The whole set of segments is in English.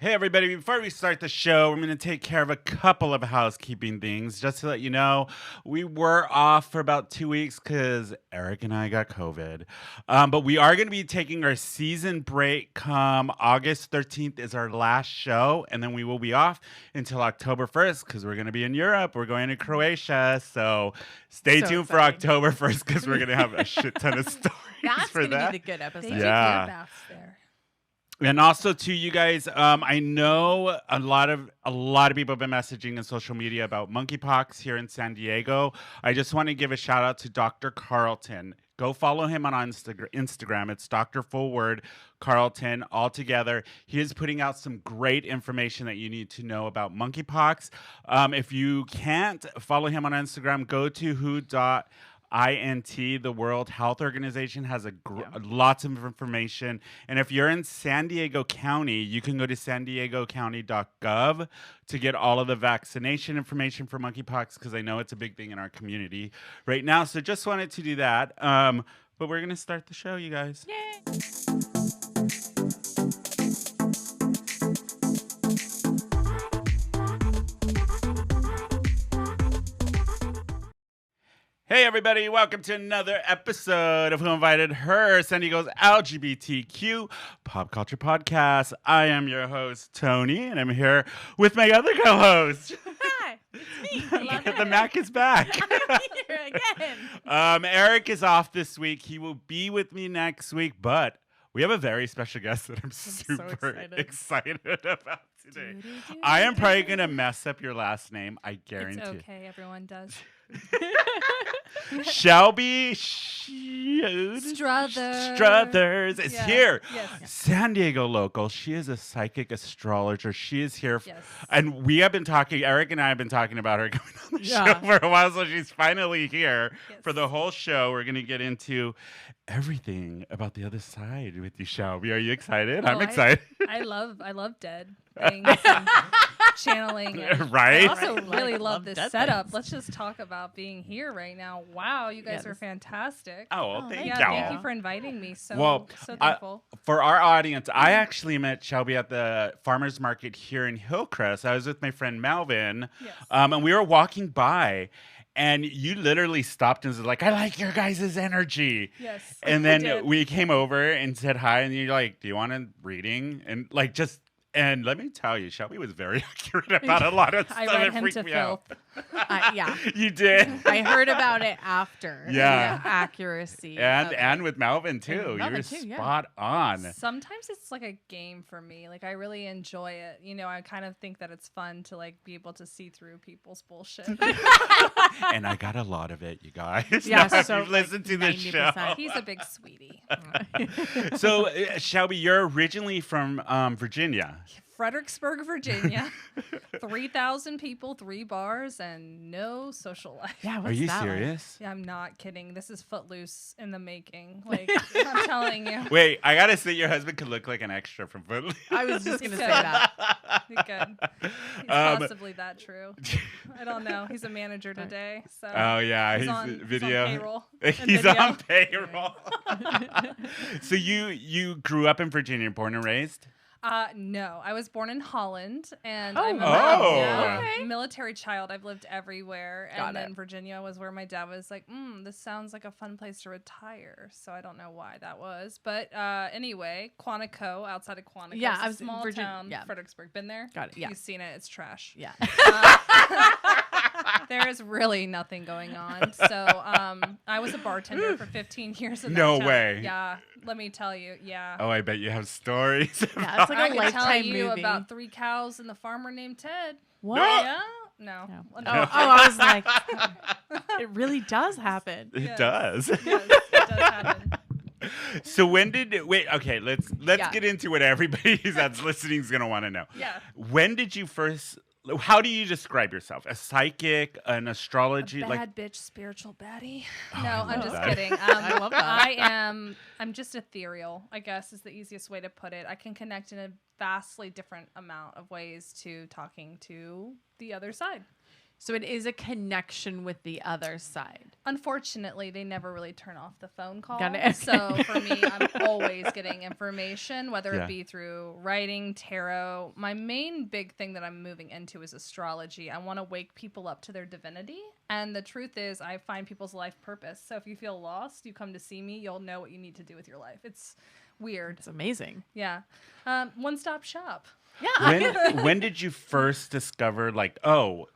Hey, everybody. Before we start the show, I'm going to take care of a couple of housekeeping things. Just to let you know, we were off for about 2 weeks because Eric and I got COVID. But we are going to be taking our season break come August 13th is our last show. And then we will be off until October 1st because we're going to be in Europe. We're going to Croatia. So stay tuned for October 1st because we're going to have a shit ton of stories That's for gonna that. be the good episode. They do Yeah. beer baths there. And also, to you guys, I know a lot of people have been messaging on social media about monkeypox here in San Diego. I just want to give a shout out to Dr. Carlton. Go follow him on Instagram. It's Dr. Full Word Carlton all together. He is putting out some great information that you need to know about monkeypox. If you can't follow him on Instagram, go to who.int. The World Health Organization has lots of information. And if you're in San Diego County, you can go to sandiegocounty.gov to get all of the vaccination information for monkeypox because I know it's a big thing in our community right now. So just wanted to do that. But we're going to start the show, you guys. Yay. Hey, everybody. Welcome to another episode of Who Invited Her, San Diego's LGBTQ pop culture podcast. I am your host, Tony, and I'm here with my other co-host. Hi, it's me. The Mac is back. I'm here again. Eric is off this week. He will be with me next week, but we have a very special guest that I'm super excited about today. I am probably going to mess up your last name. I guarantee. It's okay. Everyone does. Shelby Strother. is here. Yes. San Diego local. She is a psychic astrologer. She is here. Yes. And we have been talking, Eric and I have been talking about her coming on the show for a while. So she's finally here for the whole show. We're going to get into everything about the other side with you, Shelby. Are you excited? I'm excited. I love dead things and channeling. And Right? I also really love this dead setup. things. Let's just talk about being here right now. Wow, you guys are fantastic. Oh, well, thank you. Thank you for inviting me. So Well, thankful. For our audience, I actually met Shelby at the farmer's market here in Hillcrest. I was with my friend Melvin, Yes. and we were walking by, and you literally stopped and was like, I like your guys' energy. Yes. And I then did. we came over and said hi, and you're like, do you want a reading? And like, just... And let me tell you, Shelby was very accurate about a lot of stuff. I read It him freaked to me out. Yeah. You did. I heard about it after. Yeah. The accuracy. And with Melvin, too. You Melvin were too, yeah. spot on. Sometimes it's like a game for me. Like I really enjoy it. You know, I kind of think that it's fun to like be able to see through people's bullshit. And I got a lot of it, you guys. Yeah, Now, if so, you've listened to this show. 90%. He's a big sweetie. So, Shelby, you're originally from Virginia. Fredericksburg, Virginia. 3,000 people, 3 bars, and no social life. Yeah, Are what's you that like? serious? Yeah, I'm not kidding. This is Footloose in the making. Like, I'm telling you. Wait, I gotta say, your husband could look like an extra from Footloose. I was just going to say Good. that. He could. He's possibly that true. I don't know. He's a manager today, so. Oh yeah, He's he's on video. payroll. He's on payroll. So you grew up in Virginia, born and raised? No, I was born in Holland, and Oh, I'm a wow. Okay. military child. I've lived everywhere, Got and it. then Virginia was where my dad was like, "This sounds like a fun place to retire." So I don't know why that was, but anyway, Quantico, outside of Quantico, Yeah, it's I a was in small Virginia- town, yeah. Fredericksburg. Been there? Got it, yeah. You've seen it? It's trash. Yeah. There is really nothing going on. So I was a bartender for 15 years. In that No town. way. Yeah, let me tell you. Yeah. Oh, I bet you have stories. Yeah, it's like I a could tell Lifetime you movie. about 3 cows and the farmer named Ted. What? Yeah? No. No. Well, Oh, I was like, it really does happen. It Yes. does. Yes, it does happen. So when did okay, let's Yeah. get into what everybody that's listening is gonna want to know. Yeah. When did you first? How do you describe yourself? A psychic, an astrology, Bad bitch, spiritual baddie. Oh, No, I I'm love just that. kidding. I love that. I'm just ethereal, I guess is the easiest way to put it. I can connect in a vastly different amount of ways to talking to the other side. So it is a connection with the other side. Unfortunately, they never really turn off the phone call. Got it. So for me, I'm always getting information, whether Yeah. it be through writing, tarot. My main big thing that I'm moving into is astrology. I want to wake people up to their divinity. And the truth is, I find people's life purpose. So if you feel lost, you come to see me, you'll know what you need to do with your life. It's weird. It's amazing. Yeah. One-stop shop. Yeah. When did you first discover, like, oh,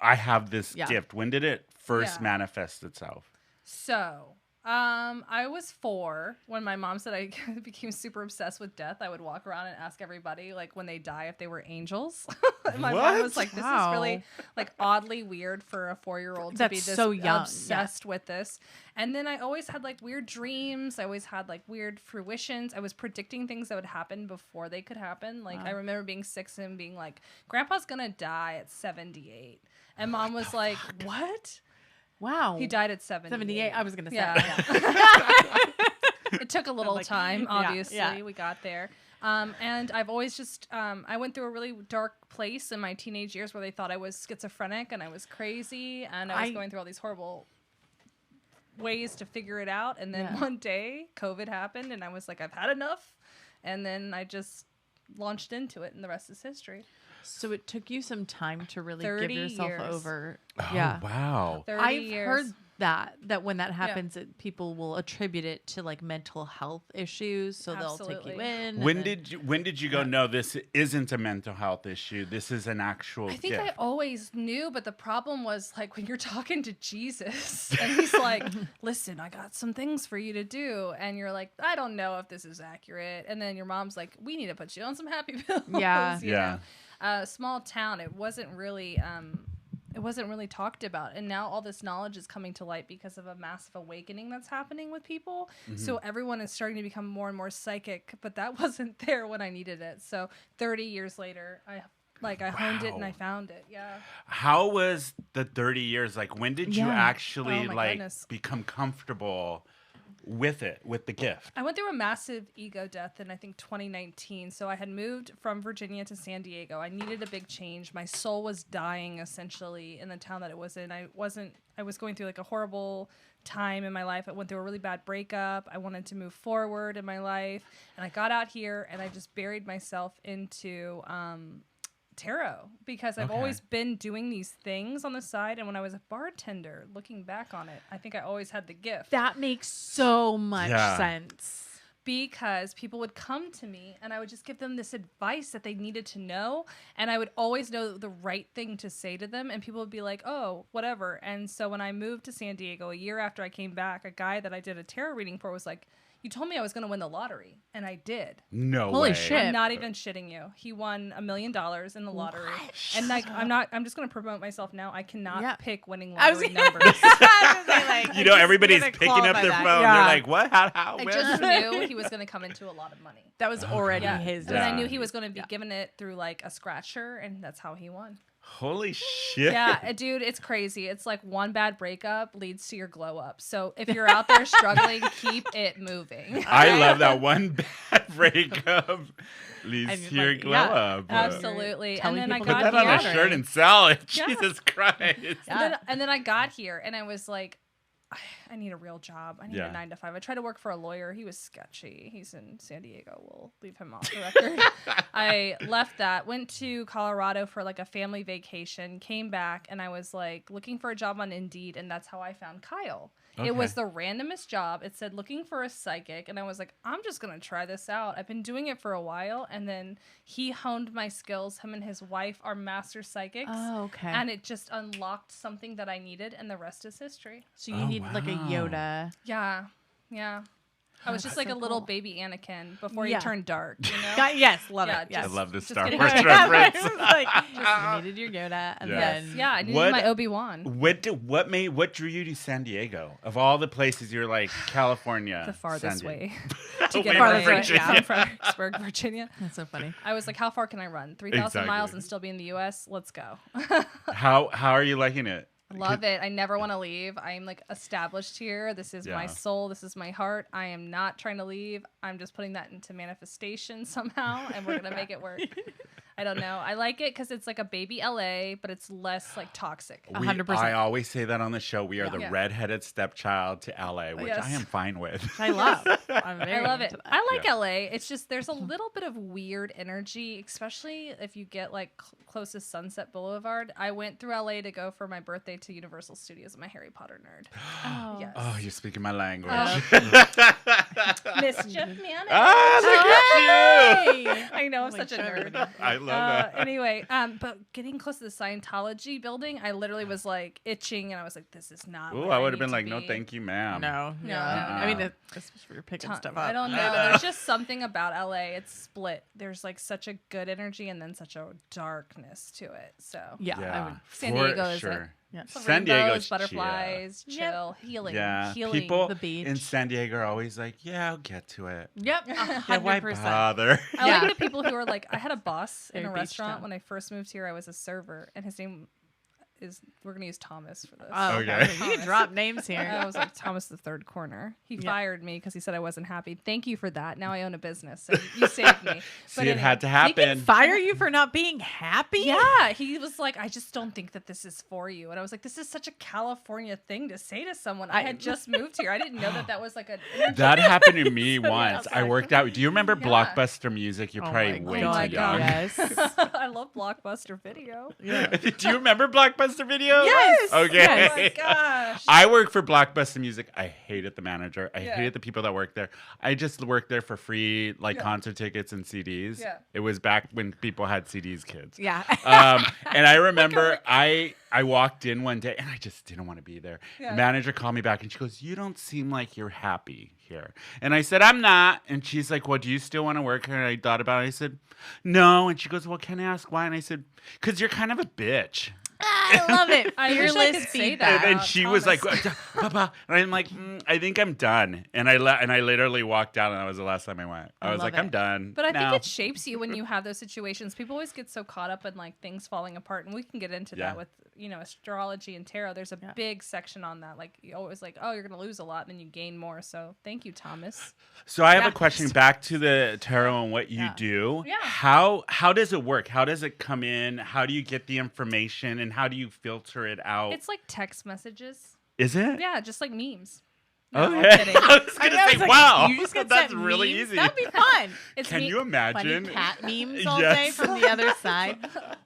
I have this Yeah. gift? When did it first Yeah. manifest itself? So, I was 4 when my mom said I became super obsessed with death. I would walk around and ask everybody, like, when they die, if they were angels. And my mom was What? like, this Wow. is really, like, oddly weird for a 4-year-old to be That's this so young, obsessed with this. And then I always had, like, weird dreams. I always had, like, weird fruitions. I was predicting things that would happen before they could happen. Like, I remember being 6 and being like, Grandpa's gonna die at 78. And Mom was like, what? Wow. He died at 78. 78. I was going to say. Yeah. It took a little like, time, yeah, obviously. yeah. We got there. And I've always just, I went through a really dark place in my teenage years where they thought I was schizophrenic and I was crazy and I was going through all these horrible ways to figure it out. And then Yeah. one day COVID happened and I was like, I've had enough. And then I just launched into it and the rest is history. So it took you some time to really give 30 yourself years. over. Oh, Yeah. wow. 30 I've years. heard that when that happens, people will attribute it to like mental health issues. So they'll take Absolutely. you in. and When then- did you go, no, this isn't a mental health issue. This is an actual I think gift. I always knew, but the problem was like when you're talking to Jesus and he's like, listen, I got some things for you to do. And you're like, I don't know if this is accurate. And then your mom's like, we need to put you on some happy pills. Yeah. you Yeah. know? Small town. It wasn't really talked about. And now all this knowledge is coming to light because of a massive awakening that's happening with people. So everyone is starting to become more and more psychic, but that wasn't there when I needed it. So 30 years later, I honed it and I Wow. found it. Yeah. How was the 30 years? Like, when did you Yeah. actually, Oh my like, goodness. become comfortable with it, with the gift? I went through a massive ego death in, I think, 2019. So I had moved from Virginia to San Diego. I needed a big change. My soul was dying, essentially, in the town that it was in. I was going through, like, a horrible time in my life. I went through a really bad breakup. I wanted to move forward in my life. And I got out here, and I just buried myself into tarot because I've Okay. always been doing these things on the side. And when I was a bartender, looking back on it, I think I always had the gift. That makes so much Yeah. sense. Because people would come to me and I would just give them this advice that they needed to know. And I would always know the right thing to say to them. And people would be like, oh, whatever. And so when I moved to San Diego, a year after I came back, a guy that I did a tarot reading for was like, you told me I was going to win the lottery. And I did. No Holy way. shit. I'm not even shitting you. He won $1 million in the lottery. And like, I'm just going to promote myself now. I cannot Yeah. pick winning I was lottery gonna- numbers. You know, everybody's picking up their phone. Yeah. They're like, what? How? I when?" just knew he was going to come into a lot of money. That was already Yeah. his. And then I Yeah. knew he was going to be giving it through like a scratcher, and that's how he won. Holy shit. Yeah, dude, it's crazy. It's like one bad breakup leads to your glow up. So if you're out there struggling, keep it moving. I love that one bad breakup leads And to your like, glow yeah. up. Absolutely. Telling And then I people Put got that on a here. shirt and sell it. Yeah. Jesus Christ. And then I got here, and I was like, I need a real job. I need Yeah. a 9 to 5. I tried to work for a lawyer. He was sketchy. He's in San Diego. We'll leave him off the record. I left that, went to Colorado for like a family vacation, came back, and I was like looking for a job on Indeed, and that's how I found Kyle. It was the randomest job. It said looking for a psychic, and I was like, I'm just gonna try this out. I've been doing it for a while, and then he honed my skills. Him and his wife are master psychics. Oh, okay. And it just unlocked something that I needed, and the rest is history. So you Oh, need like a wow. Yoda. Yeah, yeah. I was just like so a little cool. baby Anakin before Yeah. he turned dark, you know? Yes, love Yeah, it. Yes. I love this Just Star kidding. Wars Yeah, reference. It was like, you needed your Yoda, and Yeah. Yes, then yeah, I needed What- my Obi-Wan. What drew you to San Diego? Of all the places, you're like California. The farthest San Diego. way to Away get from away Virginia. from Fredericksburg, Virginia. that's so funny. I was like, how far can I run? 3,000 Exactly. miles and still be in the U.S.? Let's go. How are you liking it? Love it. I never want to leave. I am like established here. This is my Yeah. soul. This is my heart. I am not trying to leave. I'm just putting that into manifestation somehow, and we're gonna make it work. I don't know. I like it because it's like a baby LA, but it's less like toxic. 100%. I always say that on the show. We are the Yeah. redheaded stepchild to LA, which Yes. I am fine with. I love. I'm very I love it. into that. I like Yeah. LA. It's just there's a little bit of weird energy, especially if you get like closest Sunset Boulevard. I went through LA to go for my birthday to Universal Studios. I'm a Harry Potter nerd. Oh. Yes. Oh, you're speaking my language. Mischief Man. Ah, look at you. Hey! I know I'm Holy such a shit. nerd. I love that. Anyway, but getting close to the Scientology building, I literally was like itching, and I was like, "This is not." Ooh, where I would have need been to like, no, be." thank you, ma'am. No. No, Yeah. no, I mean, no. especially if you're picking Ton- stuff up. I don't know. know. There's just something about LA. It's split. There's like such a good energy and then such a darkness to it. So Yeah. I would. San for Diego is sure. Yeah. Some San rainbows, Diego's butterflies, Yep. chill, healing, Yeah, healing. people the beach. in San Diego are always like, "Yeah, I'll get to it." Yep. Yeah, why 100%. bother? I Yeah. like the people who are like, I had a boss in Very a beach restaurant town. when I first moved here. I was a server, and his name is, we're going to use Thomas for this. Oh, Okay. okay. You can drop names I here. was like Thomas the Third Corner. He Yeah. fired me because he said I wasn't happy. Thank you for that. Now I own a business. So you saved me. See, it had to He happen. can fire you for not being happy? Yeah, he was like, I just don't think that this is for you. And I was like, this is such a California thing to say to someone. I had just moved here. I didn't know that that was like a. That happened to me So once. I outside. worked out. Do you remember Yeah. Blockbuster Music? You're Oh probably my way God, too young. Yes. I love Blockbuster Video. Yeah. Do you remember Blockbuster Video? Yes. Okay. Yes. Oh my gosh. I work for Blockbuster Music. I hated the manager. I Yeah. hated the people that worked there. I just worked there for free, like Yeah. concert tickets and CDs. Yeah. It was back when people had CDs, kids. Yeah. And I remember I walked in one day and I just didn't want to be there. Yeah. The manager called me back and she goes, "You don't seem like you're happy here." And I said, "I'm not." And she's like, "Well, do you still want to work here?" And I thought about it. I said, "No." And she goes, "Well, can I ask why?" And I said, "Because you're kind of a bitch." I love it. I wish I Fearless could say feedback. that. And then about she was like, Thomas. "Papa," and I'm like, "I think I'm done." And I literally walked out, and that was the last time I went. I I was love like, it. "I'm done." But I now. think it shapes you when you have those situations. People always get so caught up in like things falling apart, and we can get into Yeah. that with astrology and tarot. There's a Yeah. big section on that. Like you always like, oh, you're gonna lose a lot, and then you gain more. So thank you, Thomas. So I have Yeah. a question back to the tarot and what you Yeah. do. Yeah. How does it work? How does it come in? How do you get the information and how do you filter it out? It's like text messages. Is it? Yeah, just like memes. No, I'm Okay. kidding. I was I gonna know, say, it's like, wow, you just get that's sent really memes? easy. That'd be fun. It's Can me- you imagine? Funny cat memes all Yes. day from the other side.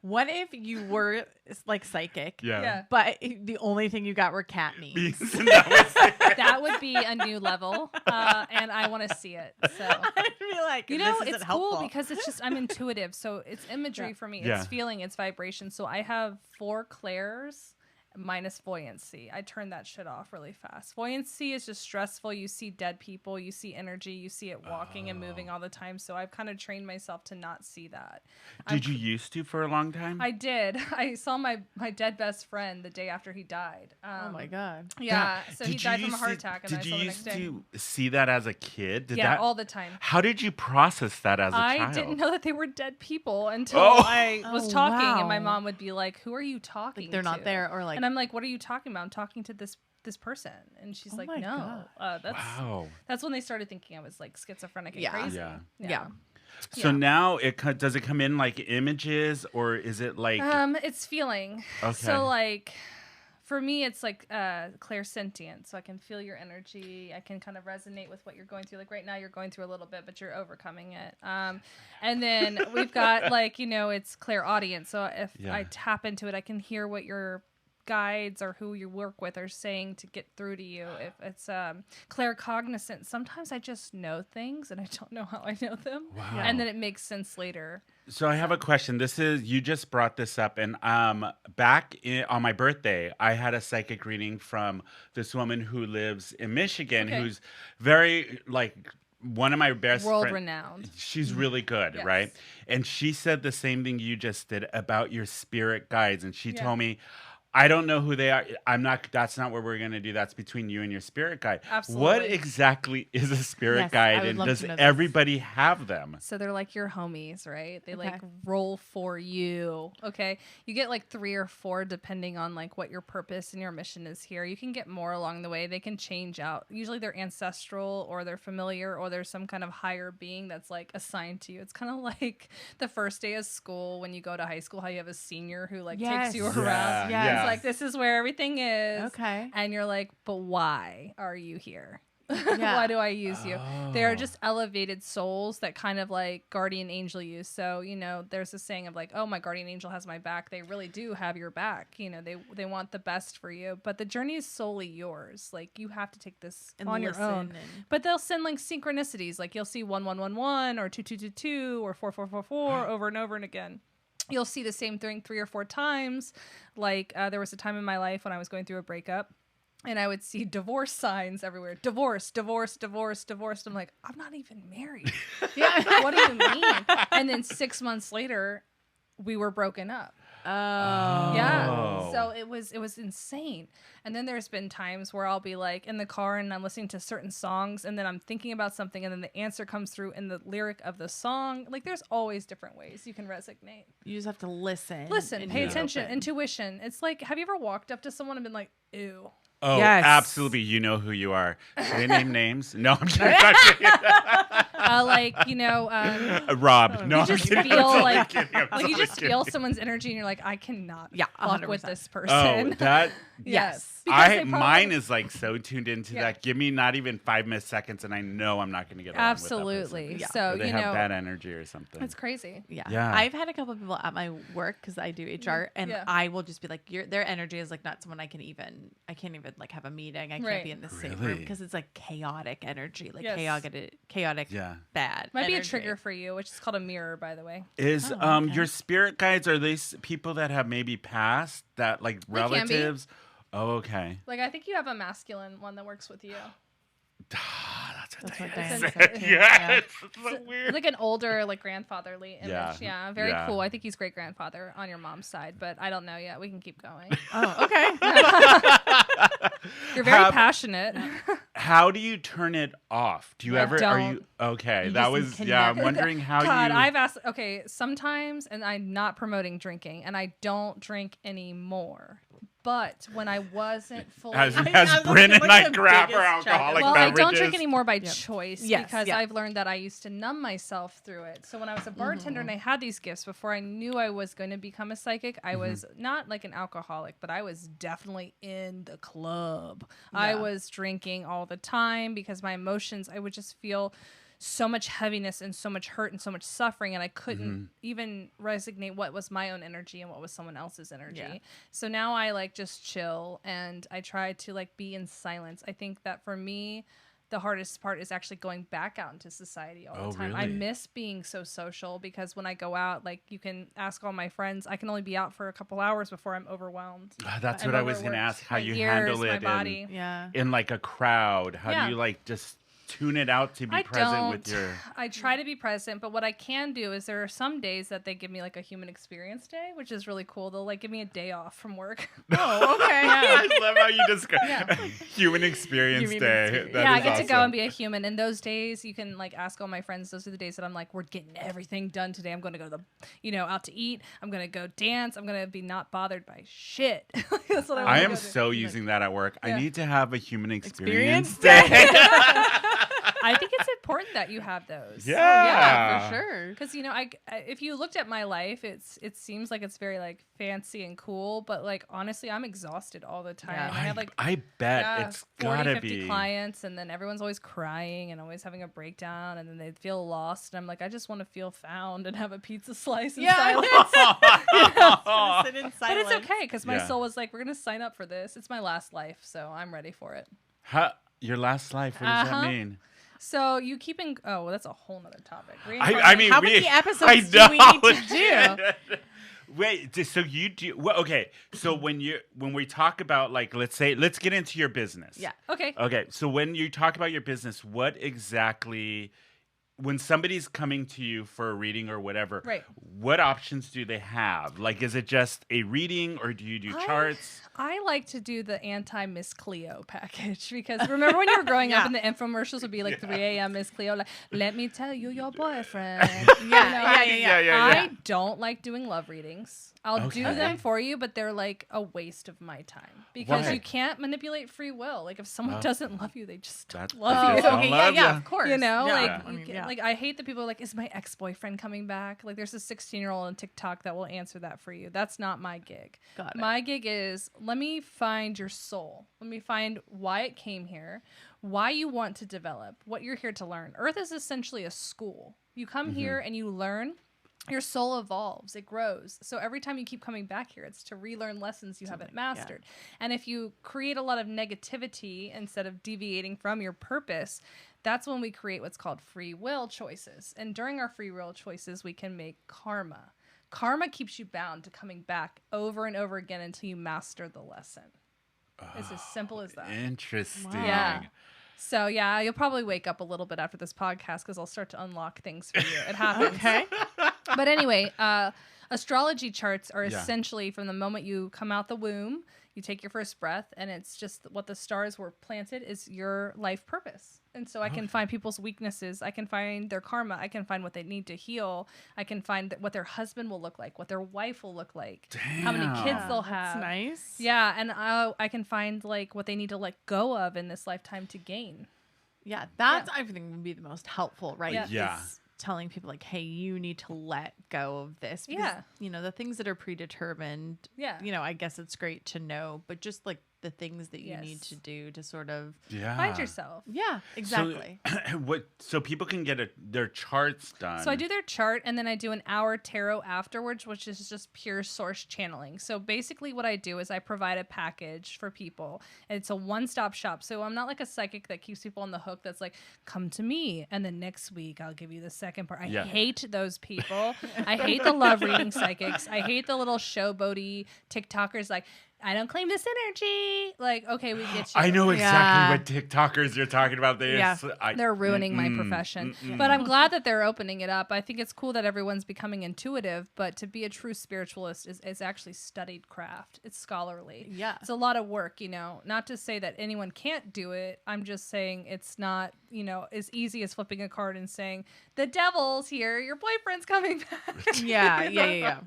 What if you were like psychic, Yeah. Yeah. but the only thing you got were cat memes? That was- That would be a new level, and I want to see it. So. I'd be like, You know, this isn't it's helpful. cool because it's just I'm intuitive, so it's imagery Yeah. for me. Yeah. It's feeling, it's vibration. So I have 4 clairs minus voyancy. I turn that shit off really fast. Voyancy is just stressful. You see dead people, you see energy, you see it walking and moving all the time. So I've kind of trained myself to not see that. Did you used to for a long time? I did. I saw my dead best friend the day after he died. Oh my god. Yeah. So he Did died you from a heart used to- attack, and I Did saw you the next used day. to see that as a kid? Did Yeah, that, all the time. How did you process that as a I child? didn't know that they were dead people until Oh. I was Oh, talking, and my wow. mom would be like, "Who are you talking Like they're not to?" there, or like, And I'm like, "What are you talking about? I'm talking to this person." And she's Oh like, my "No, Wow. that's when they started thinking I was like schizophrenic and Yeah. crazy." Yeah. yeah. So Yeah. now does it come in like images or is it like It's feeling. Okay. So like, for me, it's like clairsentient. So I can feel your energy. I can kind of resonate with what you're going through. Like right now, you're going through a little bit, but you're overcoming it. And then we've got like it's clairaudience. So if Yeah. I tap into it, I can hear what your guides or who you work with are saying to get through to you. If it's claircognizant, sometimes I just know things and I don't know how I know them. Wow. And then it makes sense later. So I have a question. You just brought this up, and back on my birthday, I had a psychic reading from this woman who lives in Michigan, Okay. who's very like one of my best World friend- renowned. She's really good, Yes. right? And she said the same thing you just did about your spirit guides, and she Yeah. told me, I don't know who they are. I'm not. That's not what we're gonna do. That's between you and your spirit guide. Absolutely. What exactly is a spirit Yes, I guide, would and love does to know this. everybody have them? So they're like your homies, right? They Okay. like roll for you. Okay. You get like 3 or 4 depending on like what your purpose and your mission is here. You can get more along the way. They can change out. Usually they're ancestral or they're familiar or there's some kind of higher being that's like assigned to you. It's kind of like the first day of school when you go to high school, how you have a senior who like takes you Yes. around. Yes. It's like, this is where everything is. Okay. And you're like, but why are you here? Yeah. Why do I use you? They're Oh. just elevated souls that kind of like guardian angel you. So, there's a saying of like, oh, my guardian angel has my back. They really do have your back. They want the best for you. But the journey is solely yours. Like, you have to take this And on your listen own. and- But they'll send like synchronicities. Like, you'll see 1111 or 2222 or 4444 over and over and again. You'll see the same thing 3 or 4 times. Like, there was a time in my life when I was going through a breakup. And I would see divorce signs everywhere. Divorce, divorce, divorce, divorce. I'm like, I'm not even married. What do you mean? And then 6 months later, we were broken up. Oh. Yeah. Oh. So it was insane. And then there's been times where I'll be like in the car and I'm listening to certain songs and then I'm thinking about something and then the answer comes through in the lyric of the song. Like there's always different ways you can resonate. You just have to listen. Listen, and pay be attention, open. intuition. It's like, have you ever walked up to someone and been like, ew? Oh, Yes. absolutely. You know who you are. Should they name names? No, I'm kidding. Rob. No, You I'm just kidding. feel I'm like, kidding. I'm like you totally just feel kidding. someone's energy and you're like, I cannot Yeah, fuck with 100%. this Oh, person. that. Yes. Because they Mine probably- is like so tuned into Yeah. that. Give me not even 5 seconds, and I know I'm not going to get along Absolutely. with that person. Yeah. So, Or they have bad energy or something. it's crazy. Yeah. Yeah. I've had a couple of people at my work because I do HR, and Yeah. I will just be like, their energy is like not someone I can't even like have a meeting. I can't Right. be in the same Really? room because it's like chaotic energy, like Yes. chaotic, Yeah. bad. Might be a energy. trigger for you, which is called a mirror, by the way. Is Oh, okay. your spirit guides, are these people that have maybe passed, that like They can be. relatives? Oh, okay. Like, I think you have a masculine one that works with you. That's That's what Diana Diana said. said, too. Yes. It's so It's weird. like an older, like grandfatherly image. Yeah. Yeah, very Yeah. cool. I think he's great grandfather on your mom's side, but I don't know yet. We can keep going. Oh, okay. You're very Have- passionate. How do you turn it off? Do you I ever? Are don't. you okay? You that just was can yeah. I'm never- wondering how God, you. I've asked. Okay, sometimes, and I'm not promoting drinking, and I don't drink anymore. But when I wasn't fully, As I as was Brynne and what's I the grab her biggest check? alcoholic well, I beverages. don't drink anymore by Yep. choice Yes, because yeah. I've learned that I used to numb myself through it. So when I was a bartender and I had these gifts before I knew I was going to become a psychic, I was not like an alcoholic, but I was definitely in the club. I Yeah. was drinking all the time because my emotions, I would just feel so much heaviness and so much hurt and so much suffering, and I couldn't even resonate what was my own energy and what was someone else's energy. Yeah. So now I like just chill and I try to like be in silence. I think that for me, the hardest part is actually going back out into society all Oh, the time. I really? miss being so social because when I go out, like you can ask all my friends, I can only be out for a couple hours before I'm overwhelmed. That's I'm what I was going to overworked. ask. How My you ears, handle my it body. Yeah. in like a crowd? How Yeah. do you like just tune it out to be I present don't. with your? I try to be present, but what I can do is there are some days that they give me like a human experience day, which is really cool. They'll like give me a day off from work. Oh, okay. I love how you describe Yeah. human experience Human day. experience. That yeah, I is get to go awesome. and be a human. And those days, you can like ask all my friends. Those are the days that I'm like, we're getting everything done today. I'm going to go to the, out to eat. I'm going to go dance. I'm going to be not bothered by shit. That's what I want I to am go do. so using that at work. I Yeah. need to have a human Experience experience day. I think it's important that you have those. Yeah. Yeah, for sure. Because I if you looked at my life, it seems like it's very like fancy and cool, but like honestly, I'm exhausted all the time. Yeah. I have like I bet yeah, it's 40, gotta 50 be. clients, and then everyone's always crying and always having a breakdown, and then they feel lost, and I'm like, I just want to feel found and have a pizza slice in Yeah. silence. Sit in But silence. it's okay because my Yeah. soul was like, we're gonna sign up for this. It's my last life, so I'm ready for it. Your last life. What does that Uh-huh. mean? So you keep in. Oh, well, that's a whole nother topic. I mean, How we, many episodes I do we know. need to do? Wait, so you do well, okay? So when we talk about like, let's get into your business. Yeah. Okay. Okay. So when you talk about your business, what exactly when somebody's coming to you for a reading or whatever, Right. what options do they have? Like, is it just a reading or do you do charts? I like to do the anti-Miss Cleo package because remember when you were growing up and the infomercials would be like 3 a.m. Miss Cleo, like, let me tell you your boyfriend. I don't like doing love readings. I'll do them for you, but they're like a waste of my time because you can't manipulate free will. Like if someone doesn't love you, they just don't love you. Okay, of course. You know, Yeah. like I hate that people are like, is my ex-boyfriend coming back? Like there's a 16-year-old on TikTok that will answer that for you. That's not my gig. Got it. My gig is let me find your soul. Let me find why it came here, why you want to develop, what you're here to learn. Earth is essentially a school. You come here and you learn. Your soul evolves, it grows. So every time you keep coming back here, it's to relearn lessons you haven't mastered. And if you create a lot of negativity instead of deviating from your purpose, that's when we create what's called free will choices. And during our free will choices, we can make karma. Karma keeps you bound to coming back over and over again until you master the lesson. It's as simple as that. Interesting. Wow. Yeah. So yeah, you'll probably wake up a little bit after this podcast because I'll start to unlock things for you. It happens. Okay. But anyway, astrology charts are essentially from the moment you come out the womb, you take your first breath, and it's just what the stars were planted is your life purpose. And so I can find people's weaknesses. I can find their karma. I can find what they need to heal. I can find what their husband will look like, what their wife will look like, how many kids they'll have. That's nice. Yeah, and I can find like what they need to let go of in this lifetime to gain. Yeah, that's I think would be the most helpful, right? Yeah. Is telling people like, hey, you need to let go of this. Because, you know, the things that are predetermined, you know, I guess it's great to know, but just like the things that you need to do to sort of find yourself. Yeah, exactly. So people can get their charts done. So I do their chart and then I do an hour tarot afterwards, which is just pure source channeling. So basically what I do is I provide a package for people. And it's a one-stop shop. So I'm not like a psychic that keeps people on the hook that's like, come to me and then next week I'll give you the second part. I hate those people. I hate the love reading psychics. I hate the little showboaty TikTokers like, I don't claim this energy. Like, okay, we get you. I know exactly what TikTokers you're talking about. They're ruining my profession. But I'm glad that they're opening it up. I think it's cool that everyone's becoming intuitive, but to be a true spiritualist is actually studied craft. It's scholarly. Yeah. It's a lot of work, you know. Not to say that anyone can't do it. I'm just saying it's not, you know, as easy as flipping a card and saying, the devil's here, your boyfriend's coming back. Yeah.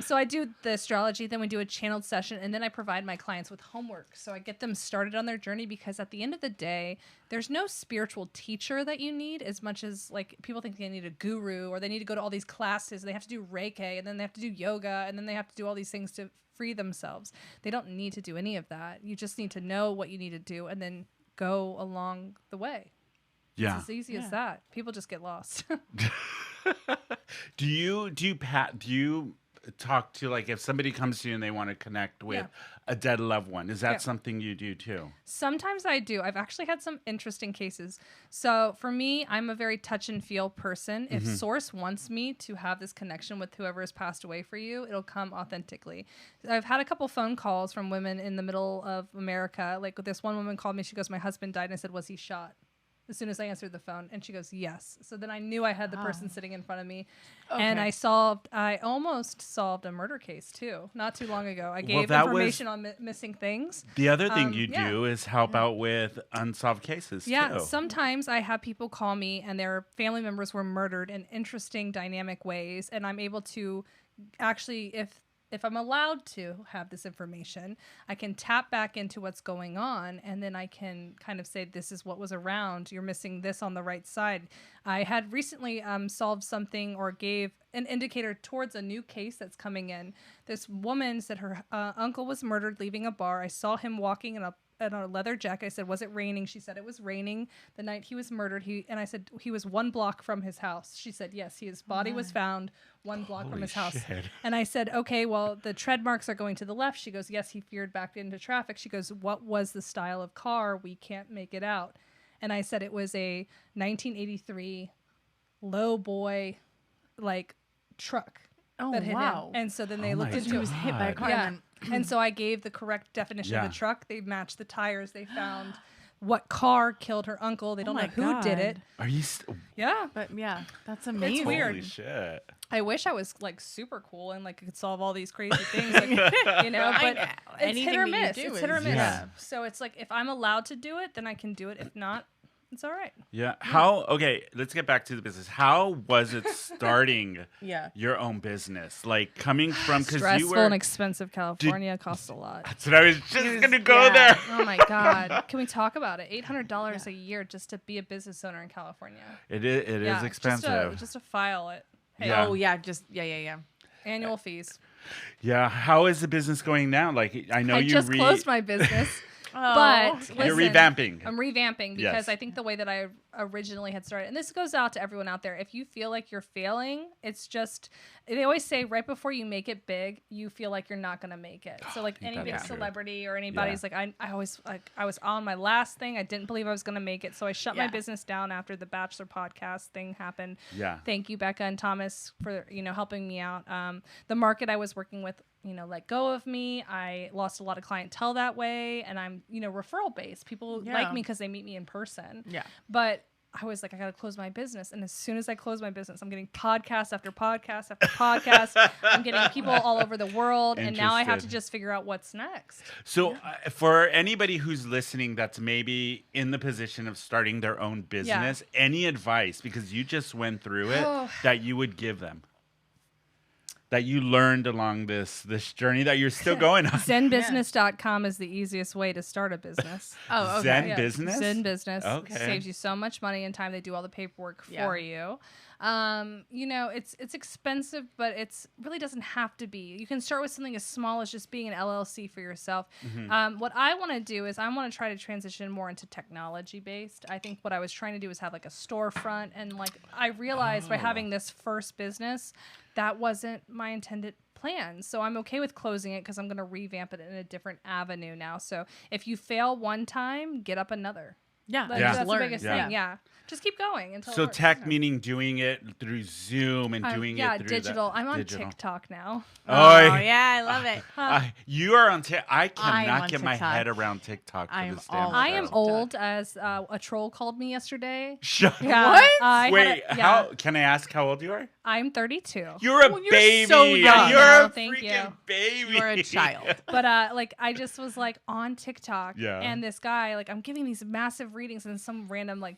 So I do the astrology, then we do a channeled session, and then I provide my clients with homework. So I get them started on their journey because at the end of the day, there's no spiritual teacher that you need as much as like people think they need a guru or they need to go to all these classes. They have to do Reiki and then they have to do yoga and then they have to do all these things to free themselves. They don't need to do any of that. You just need to know what you need to do and then go along the way. Yeah. It's as easy as that. People just get lost. Do you talk to, like, if somebody comes to you and they want to connect with a dead loved one, is that something you do too? Sometimes I do. I've actually had some interesting cases. So for me, I'm a very touch and feel person. If source wants me to have this connection with whoever has passed away for you, it'll come authentically. I've had a couple phone calls from women in the middle of America. Like this one woman called me. She goes, my husband died. And I said, was he shot? As soon as I answered the phone, and she goes, yes. So then I knew I had the person sitting in front of me. Okay. And I almost solved a murder case too, not too long ago. I gave information on missing things. The other thing you do is help out with unsolved cases too. Yeah, sometimes I have people call me and their family members were murdered in interesting dynamic ways. And I'm able to actually, if I'm allowed to have this information, I can tap back into what's going on, and then I can kind of say, this is what was around. You're missing this on the right side. I had recently solved something or gave an indicator towards a new case that's coming in. This woman said her uncle was murdered leaving a bar. I saw him walking in a leather jacket. I said, was it raining? She said it was raining the night he was murdered. And I said, he was 1 block from his house. She said, yes, his body was found 1 block from his house. And I said, okay, well, the tread marks are going to the left. She goes, yes, he veered back into traffic. She goes, what was the style of car? We can't make it out. And I said, it was a 1983 low boy, like, truck. Oh, that hit wow. him. And so then they looked into it. He was hit by a car. Yeah. And so I gave the correct definition of the truck. They matched the tires. They found what car killed her uncle. They don't know who did it. Are you? Yeah. But yeah, that's amazing. It's weird. Holy shit. I wish I was like super cool and like I could solve all these crazy things, like, you know. But it's hit or miss. It's hit or miss. Yeah. So it's like if I'm allowed to do it, then I can do it. If not, it's all right. Yeah. How? Okay. Let's get back to the business. How was it starting? Your own business, like coming from because stressful you were and expensive. California costs a lot. That's what I was just gonna go there. Oh my god! Can we talk about it? $800 a year just to be a business owner in California. It is expensive. Just to file it. Hey, Yeah. Oh yeah, just yeah. Annual fees. Yeah. How is the business going now? Like I know I you just closed my business. But listen, you're revamping. I'm revamping because Yes. I think the way that I originally had started, and this goes out to everyone out there, if you feel like you're failing, it's just, they always say right before you make it big, you feel like you're not going to make it. So like any big celebrity or anybody's like, I always, like, I was on my last thing. I didn't believe I was going to make it. So I shut my business down after the Bachelor podcast thing happened. Yeah. Thank you, Becca and Thomas, for, helping me out. The market I was working with, let go of me. I lost a lot of clientele that way. And I'm, referral based. People like me because they meet me in person. Yeah. But I was like, I got to close my business. And as soon as I close my business, I'm getting podcast after podcast after podcast. I'm getting people all over the world. And now I have to just figure out what's next. So for anybody who's listening that's maybe in the position of starting their own business, any advice, because you just went through it, that you would give them? That you learned along this journey that you're still going on. ZenBusiness.com is the easiest way to start a business. Oh, okay. Zen Business? Zen Business. Okay. Saves you so much money and time. They do all the paperwork for you. It's expensive, but it's really doesn't have to be. You can start with something as small as just being an LLC for yourself. Mm-hmm. What I want to do is I want to try to transition more into technology based. I think what I was trying to do is have like a storefront, and like I realized by having this first business, that wasn't my intended plan. So I'm okay with closing it because I'm going to revamp it in a different avenue now. So if you fail one time, get up another. Yeah. That's the biggest thing. Yeah. Just keep going until so tech meaning doing it through Zoom and doing it through digital. I'm on TikTok now. Oh yeah, I love it. You are on TikTok. I cannot get my head around TikTok for this damn show. I am old, as a troll called me yesterday. What? Wait, how can I ask how old you are? I'm 32. You're a baby. So young. You're a freaking baby. You're a child. But I just was like on TikTok, and this guy, like, I'm giving these massive readings, and some random like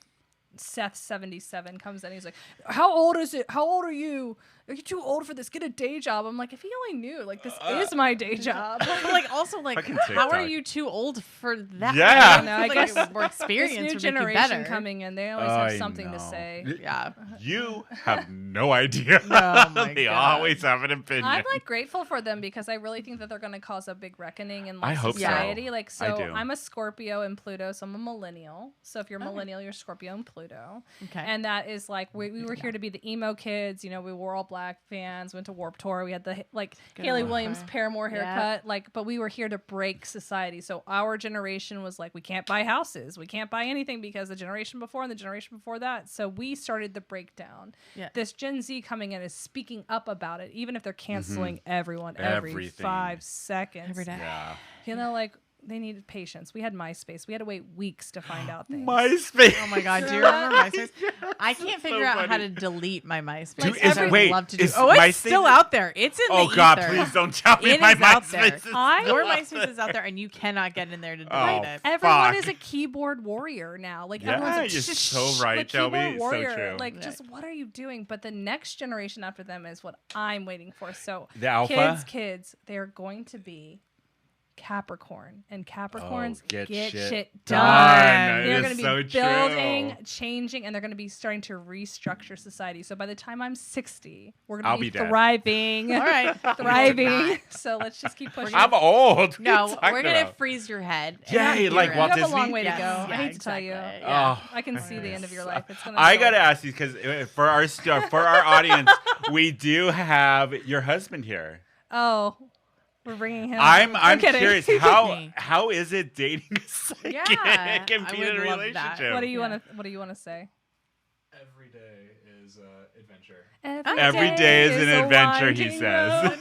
Seth 77 comes in. He's like, "How old is it? How old are you? Are you too old for this? Get a day job." I'm like, if he only knew, like, this is my day job. But like, also, like, how are you too old for that? Yeah, I guess more experience. This new generation coming in, they always have something to say. Yeah, you have no idea. Oh my they God. Always have an opinion. I'm like grateful for them because I really think that they're going to cause a big reckoning in like society. So. Like, so I'm a Scorpio in Pluto, so I'm a millennial. So if you're a millennial, you're Scorpio in Pluto. Okay, and that is like we were here to be the emo kids. We wore all black fans, went to Warped Tour. We had the Haley Williams Paramore haircut. Like, but we were here to break society. So our generation was like, we can't buy houses, we can't buy anything because the generation before and the generation before that. So we started the breakdown. Yeah. This Gen Z coming in is speaking up about it, even if they're canceling everyone every 5 seconds. Every day. Yeah. Like, they needed patience. We had MySpace. We had to wait weeks to find out things. MySpace. Oh my God, do you remember MySpace? I can't figure out how to delete my MySpace. It's still out there. It's in the ether. Oh God, please don't tell me my MySpace is Your MySpace is out there, and you cannot get in there to delete it. Everyone is a keyboard warrior now. Like, everyone's like, you're so right, Shelby. So true. Like, just what are you doing? But the next generation after them is what I'm waiting for. So the alpha kids, they're going to be Capricorn, and Capricorns get shit done. They're going to be building, changing, and they're going to be starting to restructure society. So by the time I'm 60, we're going to be thriving. All right, thriving. So let's just keep pushing. I'm old. No, we're going to freeze your head. Yay, like Walt Disney. You have a long way to go. I hate to tell you. I can see the end of your life. It's gonna. I got to ask you because for our audience, we do have your husband here. Oh. We're bringing him. I'm curious how is it dating a psychic and being in a relationship? What do you want to say? Every day is adventure. Every day is an adventure, he says.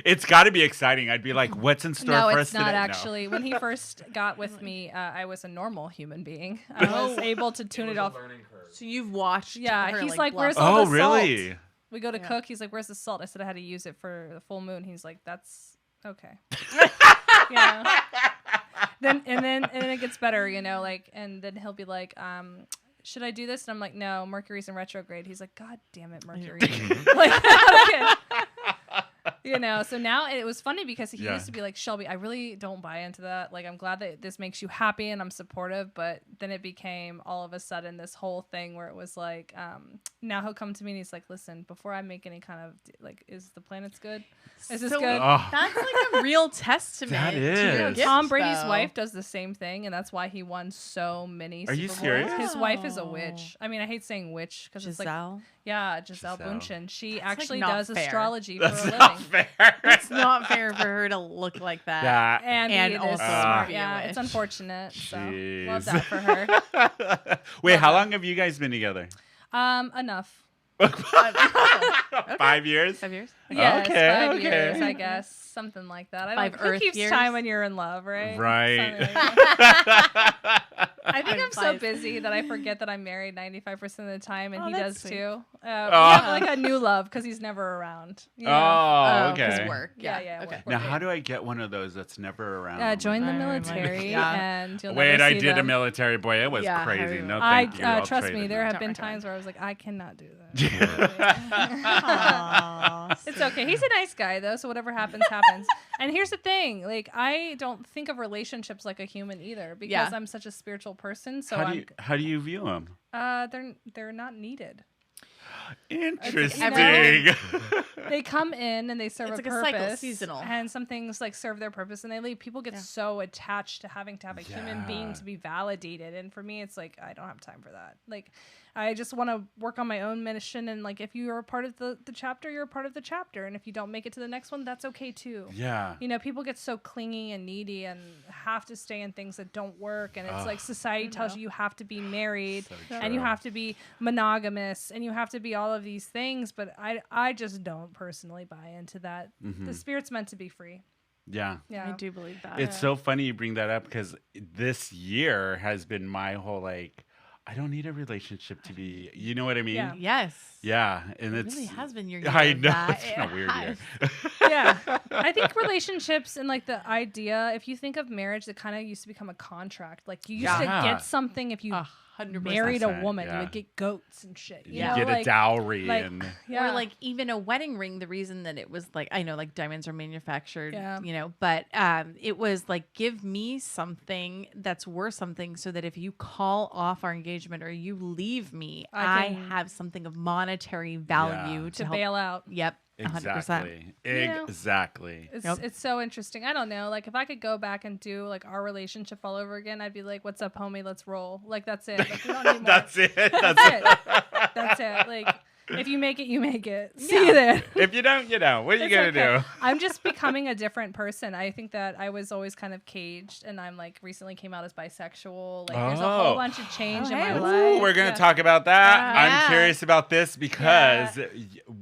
It's got to be exciting. I'd be like, what's in store No, for it's us not today? actually. When he first got with me, I was a normal human being. I was able to tune it off. So you've watched. Yeah, her, he's like, bluff. "Where's all Oh, the really? salt?" We go to cook. He's like, "Where's the salt?" I said I had to use it for the full moon. He's like, "That's okay." Yeah. Then it gets better, you know, like, and then he'll be like, should I do this? And I'm like, no, Mercury's in retrograde. He's like, God damn it, Mercury. Like, okay. You know, so now it was funny because he used to be like, Shelby, I really don't buy into that. Like, I'm glad that this makes you happy and I'm supportive. But then it became all of a sudden this whole thing where it was like, now he'll come to me and he's like, listen, before I make any kind of, like, is the planets good? Is this good? Oh. That's like a real testament. That to is. your gift, Tom Brady's though. wife does the same thing, and that's why he won so many Are Super you Bowls. serious? His wife is a witch. I mean, I hate saying witch because it's like, Giselle. yeah, Giselle Giselle. Bündchen. She That's, like, actually not does fair. astrology That's for a not living. fair. It's not fair for her to look like that. That. And be also this smart. be a Yeah, witch. it's unfortunate. So Jeez. love that for her. Wait, how long have you guys been together? Enough. 5 years? 5 years. Yes, Okay, 5 okay. years, I guess. Something like that. I don't 5 Who Earth keeps years? time when you're in love, right? Right. Something like that. I think I'm so 5. busy that I forget that I'm married 95% of the time, and Oh, he that's does sweet. too. We have like a new love because he's never around. You know? Oh, Because okay. work. Yeah. Okay. work. Now, how do I get one of those that's never around? Join the I remember. military, Yeah. and you'll Wait, never I see did a them. military, boy. It was Yeah, I crazy. remember. No, thank you. I'll Trust trade me, it there now. have been Don't recommend. times where I was like, I cannot do that. Aw, It's okay. He's a nice guy though, so whatever happens, happens. And here's the thing: like, I don't think of relationships like a human either, because I'm such a spiritual person. So how do you view them? they're not needed. Interesting. They come in and they serve It's a like a purpose. cycle, seasonal. And some things like serve their purpose and they leave. People get so attached to having to have a human being to be validated. And for me, it's like, I don't have time for that. Like, I just want to work on my own mission. And like, if you are a part of the chapter, you're a part of the chapter. And if you don't make it to the next one, that's okay too. Yeah. You know, people get so clingy and needy and have to stay in things that don't work. And it's like society tells you have to be married and you have to be monogamous and you have to be all of these things. But I just don't personally buy into that. The spirit's meant to be free. Yeah. Yeah. I do believe that. It's so funny you bring that up because this year has been my whole like, I don't need a relationship to be, you know what I mean? Yeah. Yes. Yeah, and It it's really has been your year. I of know that. it's been a weird year. Yeah. I think relationships and like the idea, if you think of marriage, it kind of used to become a contract. Like you used to get something if you 100%. married a woman. yeah. You would get goats and shit. You Yeah. know? Get a like, dowry like, and yeah. Or like even a wedding ring, the reason that it was like, I know like diamonds are manufactured, Yeah. you know, but it was like, give me something that's worth something so that if you call off our engagement or you leave me, I have something of monetary value to help. bail out. Yep. 100%. exactly. know? Exactly. It's so interesting. I don't know. Like if I could go back and do like our relationship all over again, I'd be like, "What's up, homie? Let's roll." Like that's it. Like we don't need more. That's it. That's it. That's it. Like if you make it, you make it. See you there. If you don't, you don't. What are you It's gonna okay. do? I'm just becoming a different person. I think that I was always kind of caged, and I'm like recently came out as bisexual. Like there's a Oh. whole bunch of change in my hey. life. Ooh, we're gonna Yeah. talk about that. Yeah. I'm curious about this because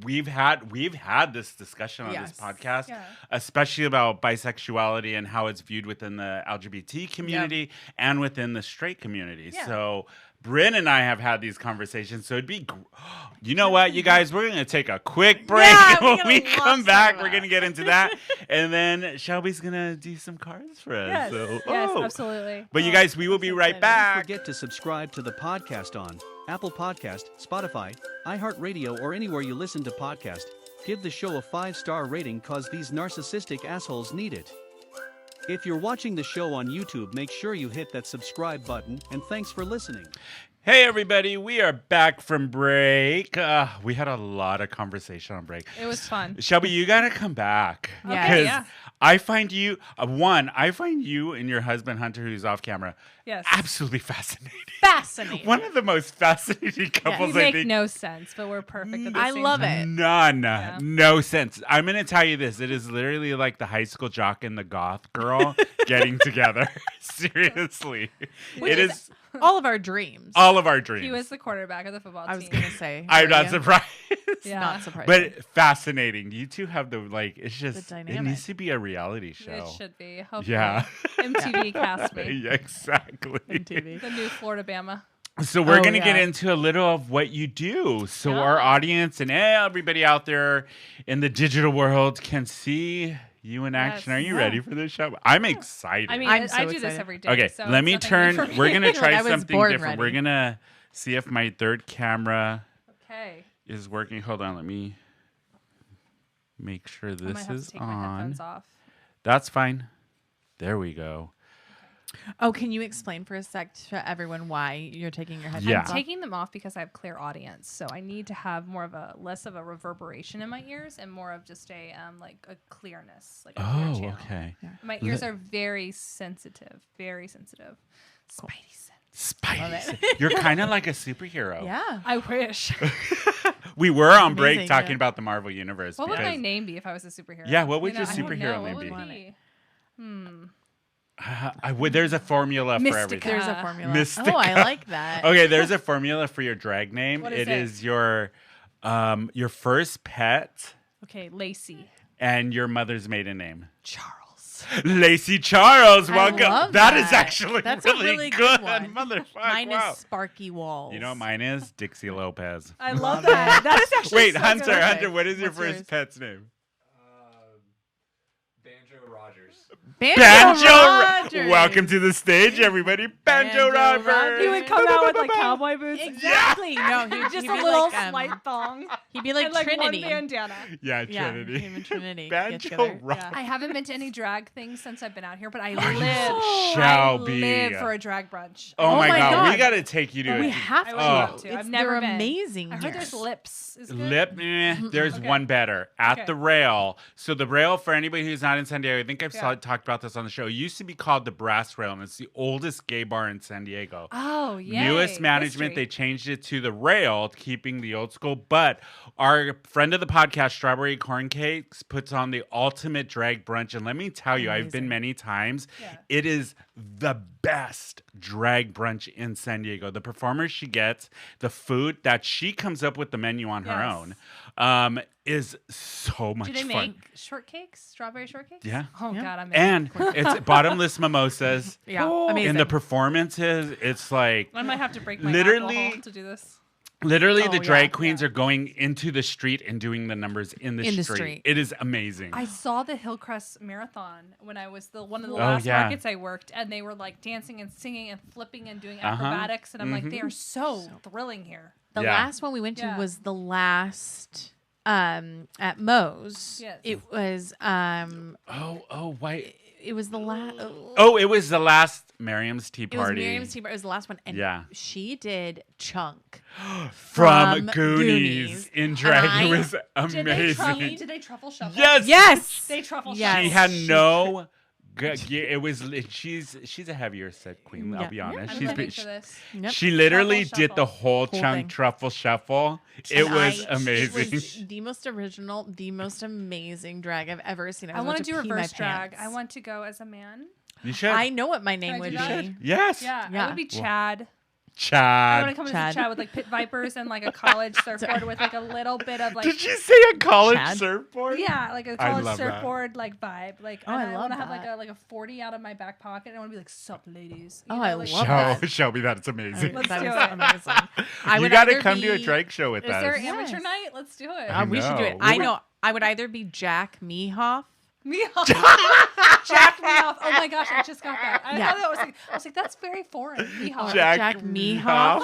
we've had this discussion on this Yes. podcast, Yeah. especially about bisexuality and how it's viewed within the LGBT community and within the straight community. Yeah. So Brynne and I have had these conversations, so it'd be, you know what, you guys, we're going to take a quick break. Yeah, we When got we lots come of back, that. we're going to get into that. And then Shelby's going to do some cards for us. Yes, So, yes, oh. absolutely. But you guys, we will be right excited. back. Don't forget to subscribe to the podcast on Apple Podcast, Spotify, iHeartRadio, or anywhere you listen to podcasts. Give the show a 5-star rating cause these narcissistic assholes need it. If you're watching the show on YouTube, make sure you hit that subscribe button, and thanks for listening. Hey, everybody, we are back from break. We had a lot of conversation on break. It was fun. Shelby, you got to come back. Yeah. Okay, 'Cause yeah. I find you, I find you and your husband, Hunter, who's off camera, Yes. absolutely fascinating. Fascinating. One of the most fascinating We couples, I make think. no sense, but we're perfect. At the I same love time. it. None. No sense. I'm going to tell you this. It is literally like the high school jock and the goth girl getting together. Seriously. It is All of our dreams. all of our dreams. He was the quarterback of the football team. I was going to say. I'm were not you? surprised. It's not surprising. But fascinating. You two have it's just, it dynamic. needs to be a reality show. It should be. Hopefully. Yeah. MTV cast me. Yeah, exactly. MTV. The new Florida Bama. So we're going to yeah. get into a little of what you do. So Yeah. our audience and everybody out there in the digital world can see you in action. Yes. Are you Yeah. ready for this show? I'm excited. I mean, I'm so I do this excited. every day. Okay, so let me it's nothing new turn. for me. We're going to try I was something born different. ready. We're going to see if my third camera Okay. is working. Hold on. Let me make sure I might this have is to take my on. headphones off. That's fine. There we go. Oh, can you explain for a sec to everyone why you're taking your headphones Yeah. off? I'm taking them off because I have clear audience, so I need to have less of a reverberation in my ears and more of just a clearness, like a clear Oh, channel. okay. My ears are very sensitive, Spidey sense. Spicy. You're kind of like a superhero. Yeah. I wish. We were on break Amazing, talking yeah. about the Marvel Universe. What would because my name be if I was a superhero? Yeah, what would your I don't superhero know. name What be? would it be? There's a formula for Mystica. everything. There's a formula. Mystica. Oh, I like that. Okay, there's a formula for your drag name. What It is is your first pet Okay, Lacey. and your mother's maiden name. Charles. Lacey Charles, I welcome. love That is that. actually That's a really, really good. good one. Motherfucker. Mine wow. is Sparky Walls. You know what mine is? Dixie Lopez. I love that. That is actually Wait, so Hunter, good. Hunter, what is your What's first yours? pet's name? Banjo Rogers. Banjo Rogers. Welcome to the stage, everybody. Banjo Banjo Rogers. Rogers. He would come out with like cowboy boots. Exactly. No, Just he'd a be little like, slight thong. He'd be like and like Trinity. one bandana. Yeah, Yeah, Trinity. him and Trinity. get Banjo together. Rogers. I haven't been to any drag things since I've been out here, but I Shelby. live for a drag brunch. Oh, my my God. We God. got to take you to We a have I to. would love to. It's, I've never they're been. amazing. I heard here. there's lips. Is good? Lip, there's Okay. one better at Okay. the rail. So the rail, for anybody who's not in San Diego, I think I've Yeah. talked about this on the show. It used to be called the Brass Rail, and it's the oldest gay bar in San Diego. Oh, yeah. Newest management, they changed it to the rail, keeping the old school. But our friend of the podcast, Strawberry Corn Cakes, puts on the ultimate drag brunch. And let me tell you, I've been Amazing. many times. Yeah. It is the best drag brunch in San Diego. The performers she gets, the food that she comes up with the menu on her Yes. own, is so much Do they fun. make shortcakes? Strawberry shortcakes? Yeah. Oh, Yeah. God, I'm in. And it's bottomless mimosas. Yeah, In amazing. the performances, it's like I might have to break my Literally- alcohol to do this. literally Oh, the yeah. drag queens are going into the street and doing the numbers in the In the street. street. It is amazing. I saw the Hillcrest Marathon when I was one of the Oh, last yeah. markets I worked, and they were like dancing and singing and flipping and doing Uh-huh. acrobatics, and I'm like, they are so thrilling here. The Yeah. last one we went to Yeah. was the last at Moe's. Yes. It was why? it was the last Oh, it was the last Miriam's Tea it was Party Miriam's team. It was the last one, and Yeah. she did Chunk from from Goonies Goonies. in drag. And It was Did they, amazing. did they truffle shuffle? Yes. Yes, They truffle Yes. She shuffle. had no. It was. She's a heavier set queen. I'll Yeah. be honest. I'm She's living been, for this. Yep. she literally Truffle did the shuffle. whole Whole chunk thing. truffle shuffle. It And was It amazing. was the most original, the most amazing drag I've ever seen. I was want about to do pee my reverse drag. pants. I want to go as a man. You should. I know what my name I would do be. that? Yes. Yeah, I Yeah. would be Chad. I Chad. want to come as Chad. a Chad with like pit vipers and like a college surfboard with like a little bit of like Did you say a college Chad? surfboard? yeah, like a I college love that. surfboard like vibe. Like Oh, and I I love want to have that. like a 40 out of my back pocket and I want to be like, sup ladies. Oh, You I know, like, love Show, that. Shelby, that's amazing. Let's that do was it. amazing. I You would got to either come to a be- drag show with Is us. there Yes. amateur night? Let's do it. I We should do it. know. I know. I would either be Jack Mehoff. Meow. Jack Meow. Oh my gosh, I just got that. I Yeah. thought that was like, that's very foreign. Meow. Jack Mehoff,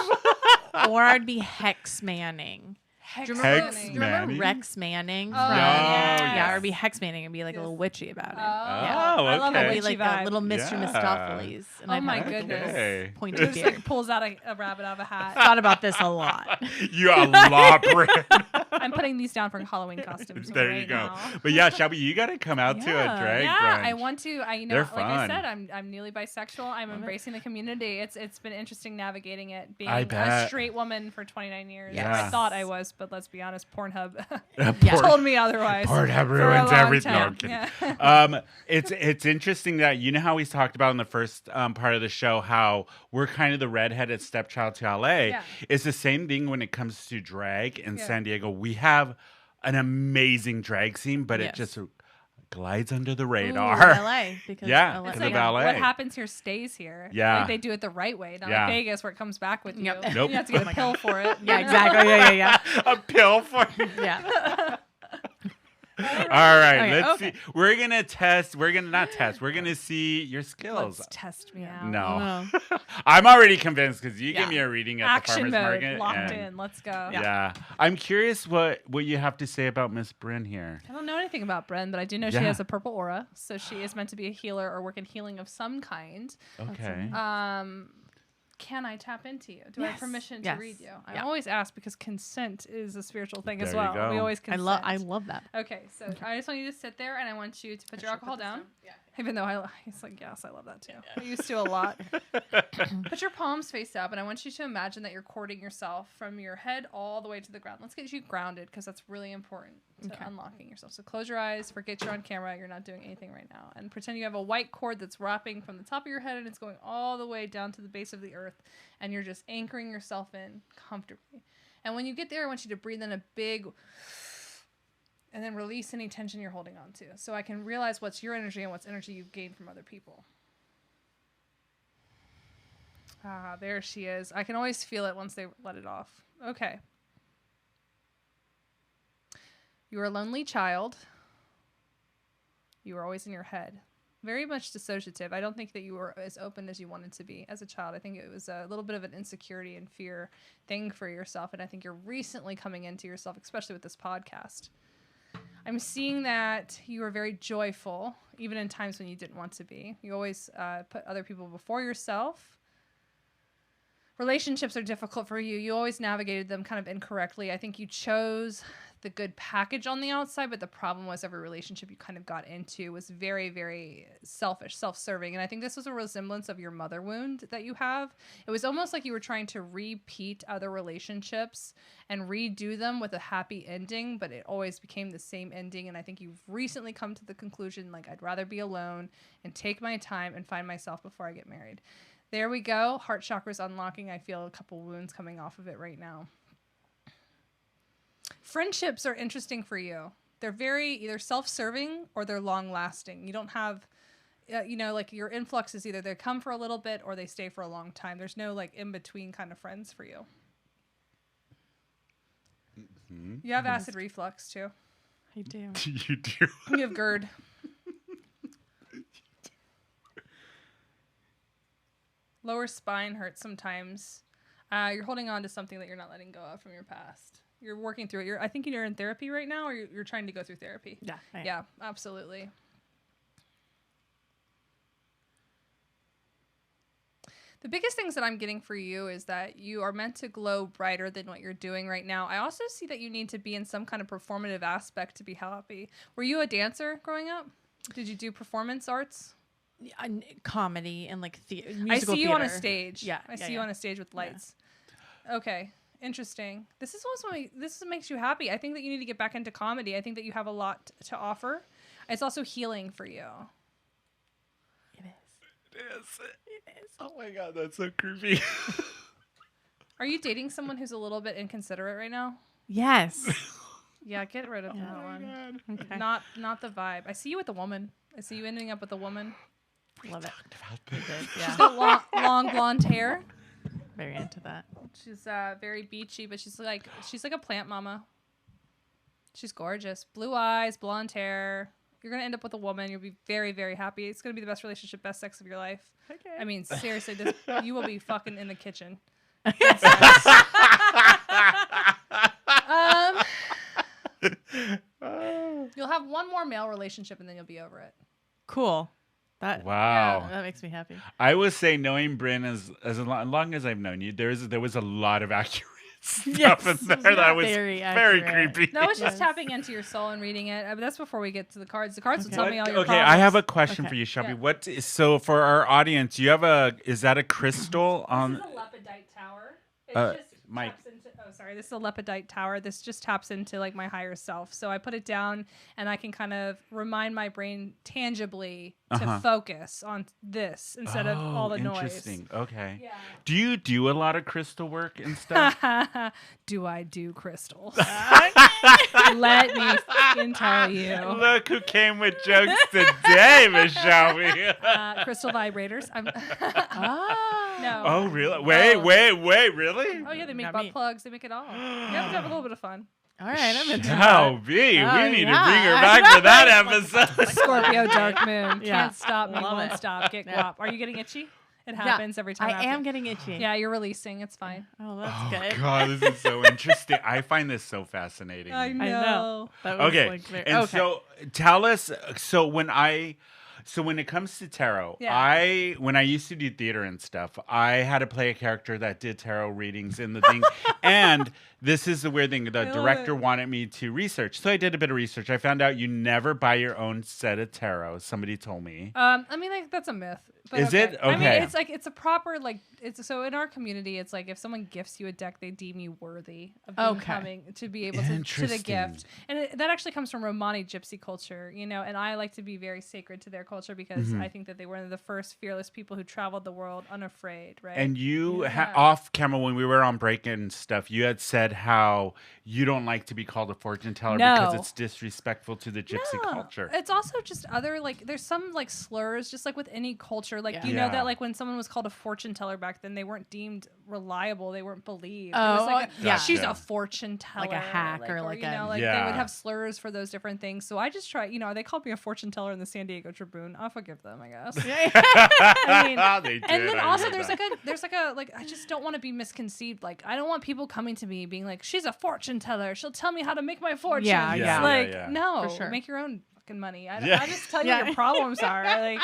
or I'd be Hex Manning. Hex Do you remember, Hex do you remember Manning? Rex Manning? Oh, from- yes. Yeah, or be Hex Manning and be like a Yes. little witchy about it. Yeah. Oh, I love okay. a Be witchy like vibe. a little Mr. Yeah. Mistopheles. And Oh I'd my have, like, a little Okay. pointy Just beard. like pulls out a rabbit out of a hat. Thought about this a lot. You a lot, Brynne. I'm putting these down for Halloween costumes. There right you go. now. But yeah, Shelby, you got to come out to a Yeah. drag Yeah, brunch. I want to. I They're like I fun. said, I'm newly bisexual. I'm embracing the community. It's been interesting navigating it, being I a bet. straight woman for 29 years. Yes. I thought I was, but let's be honest, Pornhub Porn- told me otherwise. Pornhub for a ruins long everything. No, time. I'm kidding. Yeah. It's interesting that you know how we talked about in the first part of the show how we're kind of the redheaded stepchild to LA. Yeah. It's the same thing when it comes to drag in Yeah. San Diego. we have an amazing drag scene, but it just glides under the radar. Ooh, LA, because yeah, it's like LA. What happens here stays here. Yeah, like they do it the right way, not like Vegas where it comes back with you. Yep. Nope. You have to get a pill for it. Yeah, exactly. Yeah. A pill for yeah. All right, Okay, let's see. We're gonna test. We're gonna not test. We're gonna see your skills. Let's test me out. No, I'm already convinced because you gave me a reading at Action the farmers mode, market. locked in. Let's go. Yeah, I'm curious what you have to say about Miss Brynne here. I don't know anything about Brynne, but I do know she has a purple aura, so she is meant to be a healer or work in healing of some kind. Okay. Can I tap into you? Do I have permission to read you? I Yeah. always ask because consent is a spiritual thing as There you well. go. We always consent. I love that. Okay, so I just want you to sit there, and I want you to put your alcohol down. Yeah. Even though he's like, yes, I love that too. I used to a lot. Put your palms face up, and I want you to imagine that you're courting yourself from your head all the way to the ground. Let's get you grounded because that's really important to unlocking yourself. So close your eyes, forget you're on camera, you're not doing anything right now, and pretend you have a white cord that's wrapping from the top of your head and it's going all the way down to the base of the earth, and you're just anchoring yourself in comfortably. And when you get there, I want you to breathe in a big... and then release any tension you're holding on to. So I can realize what's your energy and what's energy you've gained from other people. Ah, there she is. I can always feel it once they let it off. Okay. You are a lonely child. You were always in your head. Very much dissociative. I don't think that you were as open as you wanted to be as a child. I think it was a little bit of an insecurity and fear thing for yourself. And I think you're recently coming into yourself, especially with this podcast. I'm seeing that you are very joyful, even in times when you didn't want to be. You always put other people before yourself. Relationships are difficult for you. You always navigated them kind of incorrectly. I think you chose the good package on the outside, but the problem was every relationship you kind of got into was very, very selfish, self-serving. And I think this was a resemblance of your mother wound that you have. It was almost like you were trying to repeat other relationships and redo them with a happy ending, but it always became the same ending. And I think you've recently come to the conclusion, like, I'd rather be alone and take my time and find myself before I get married. There we go. Heart chakra's unlocking. I feel a couple wounds coming off of it right now. Friendships are interesting for you. They're very either self-serving or they're long-lasting. You don't have, like your influx is either they come for a little bit or they stay for a long time. There's no like in-between kind of friends for you. Mm-hmm. You have acid reflux too. I do. You do. You have GERD. Lower spine hurts sometimes. You're holding on to something that you're not letting go of from your past. You're working through it. I think you're in therapy right now, or you're trying to go through therapy. Yeah. Yeah, absolutely. The biggest things that I'm getting for you is that you are meant to glow brighter than what you're doing right now. I also see that you need to be in some kind of performative aspect to be happy. Were you a dancer growing up? Did you do performance arts? Comedy and like musical I see you theater. on a stage. Yeah. I see you on a stage with lights. Yeah. Okay. Interesting. This makes you happy. I think that you need to get back into comedy. I think that you have a lot to offer. It's also healing for you. It is. Oh my God, that's so creepy. Are you dating someone who's a little bit inconsiderate right now? Yes. Yeah, get rid of that one. Okay. Not the vibe. I see you with a woman. I see you ending up with a woman. Love it. She's Yeah. got long blonde hair. Very into that. She's very beachy, but she's like a plant mama. She's gorgeous. Blue eyes, blonde hair. You're going to end up with a woman. You'll be very, very happy. It's going to be the best relationship, best sex of your life. Okay. I mean, seriously, you will be fucking in the kitchen. You'll have one more male relationship and then you'll be over it. Cool. That Wow. that makes me happy. I will say, knowing Brynne as long as I've known you, there was a lot of accurate stuff in there that was very creepy. No, it's just tapping into your soul and reading it. But that's before we get to the cards. The cards will tell me all your Okay, problems. I have a question for you, Shelby. Yeah. So for our audience, is that a crystal on? This is a lepidite tower. It just Mike. taps into. Oh, Oh, sorry. This is a lepidite tower. This just taps into like my higher self. So I put it down and I can kind of remind my brain tangibly to focus on this instead of all the noise. Interesting. Okay. Yeah. Do you do a lot of crystal work and stuff? Do I do crystals? Let me fucking tell you. Look who came with jokes today, Miss Shelby. Crystal vibrators. No. Oh, really? Wait, really? Oh, yeah, they make butt plugs. They make it all. You have to have a little bit of fun. All right, I'm into Shelby, we need to bring her yeah. back for that episode. Scorpio dark moon. Yeah. Can't stop me, Love won't it. stop. Get guap. Are you getting itchy? It happens every time. I am getting itchy. Yeah, you're releasing. It's fine. Oh, that's good. God, this is so interesting. I find this so fascinating. I know. That was Okay, like very, and so tell us. So when it comes to tarot, when I used to do theater and stuff, I had to play a character that did tarot readings in the thing. And this is the weird thing. The director wanted me to research. So I did a bit of research. I found out you never buy your own set of tarot. Somebody told me. I mean, like, that's a myth. But Is it? Okay. I mean, it's like, it's a proper, like, so in our community, it's like if someone gifts you a deck, they deem you worthy of coming to be able to the gift. And that actually comes from Romani gypsy culture, you know, and I like to be very sacred to their culture because I think that they were one of the first fearless people who traveled the world unafraid, right? And you, off camera, when we were on break and stuff, you had said how you don't like to be called a fortune teller because it's disrespectful to the gypsy culture. It's also just other, like, there's some, like, slurs, just like with any culture. Like, you know that, like, when someone was called a fortune teller back then, they weren't deemed reliable. They weren't believed. Oh, it was like gotcha. She's a fortune teller. Like a hack or like you a... know, like they would have slurs for those different things. So I just try, you know, they called me a fortune teller in the San Diego Tribune. I'll forgive them, I guess. I mean, They did, and then I also heard there's that. like I just don't want to be misconceived. Like, I don't want people coming to me being like, she's a fortune teller. She'll tell me how to make my fortune. Yeah. Like, no, For sure. make your own fucking money. I just tell you what your problems are. Like,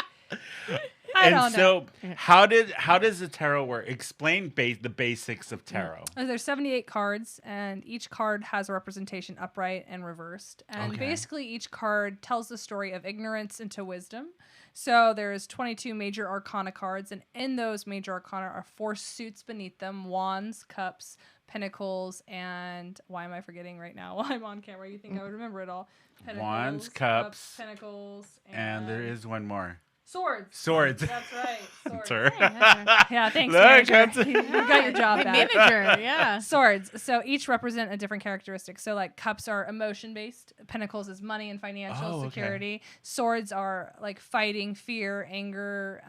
how does the tarot work? Explain the basics of tarot. There's 78 cards, and each card has a representation upright and reversed. And basically, each card tells the story of ignorance into wisdom. So there's 22 major arcana cards, and in those major arcana are 4 suits beneath them: wands, cups, pentacles, and why am I forgetting right now while I'm on camera? You think I would remember it all? Pentacles, Wands, cups, pentacles, and there is one more. Swords. That's right. Swords. Yeah, thanks, Look, manager. You got your job back. Manager, yeah. Swords. So each represent a different characteristic. So like cups are emotion-based. Pentacles is money and financial security. Swords are like fighting, fear, anger,